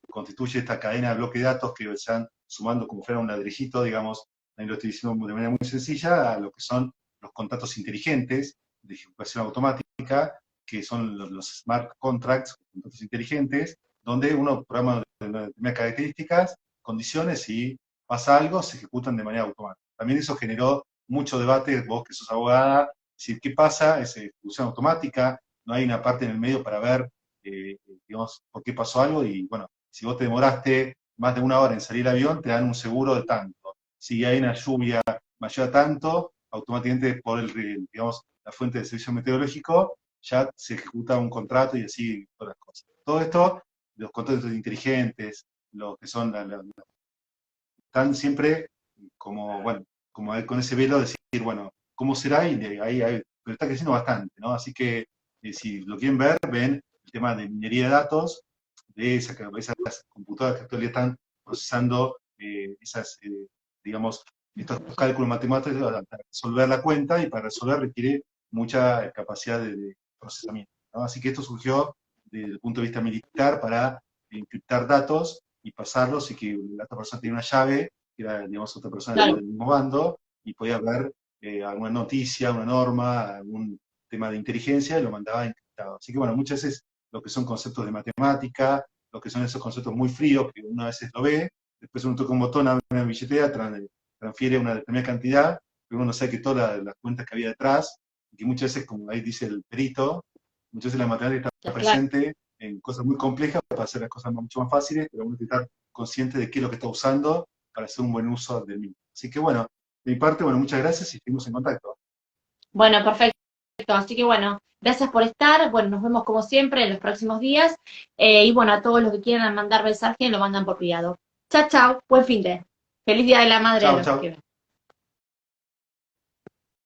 constituye esta cadena de bloques de datos que se van sumando como fuera un ladrillito, digamos, ahí lo estoy diciendo de manera muy sencilla, a lo que son los contratos inteligentes de ejecución automática, que son los smart contracts, contratos inteligentes, donde uno programa determinadas características, condiciones y pasa algo, se ejecutan de manera automática. También eso generó mucho debate, vos que sos abogada, decir, ¿qué pasa? ¿Es ejecución automática? No hay una parte en el medio para ver, digamos, por qué pasó algo y bueno, si vos te demoraste más de una hora en salir al avión, te dan un seguro de tanto. Si hay una lluvia mayor a tanto, automáticamente por digamos, la fuente de servicio meteorológico, ya se ejecuta un contrato y así todas las cosas. Todo esto, los contratos inteligentes, los que son están siempre como, bueno, como con ese velo de decir, bueno, ¿cómo será? Y de ahí, pero está creciendo bastante, ¿no? Así que si lo quieren ver, ven el tema de minería de datos, de esas computadoras que todavía están procesando digamos, estos cálculos matemáticos para resolver la cuenta y para resolver requiere mucha capacidad de procesamiento, ¿no? Así que esto surgió desde el punto de vista militar para encriptar datos y pasarlos y que la otra persona tenía una llave, que era, digamos, otra persona Claro. del mismo bando, y podía ver alguna noticia, una norma, algún tema de inteligencia, y lo mandaba encriptado. Así que, bueno, muchas veces lo que son conceptos de matemática, lo que son esos conceptos muy fríos, que uno a veces lo ve, después uno toca un botón, abre una billetera, transfiere una determinada cantidad, pero uno no sabe que todas las cuentas que había detrás, y que muchas veces, como ahí dice el perito, muchas veces la matemática está Claro. presente en cosas muy complejas para hacer las cosas mucho más fáciles, pero uno tiene que estar consciente de qué es lo que está usando para hacer un buen uso del mismo. Así que bueno, de mi parte, bueno, muchas gracias y seguimos en contacto. Bueno, perfecto. Así que bueno, gracias por estar. Bueno, nos vemos como siempre en los próximos días. Y bueno, a todos los que quieran mandar mensaje, lo mandan por privado. Chao, chao. Buen fin de. Feliz Día de la Madre a Chao, los que chao. quieran.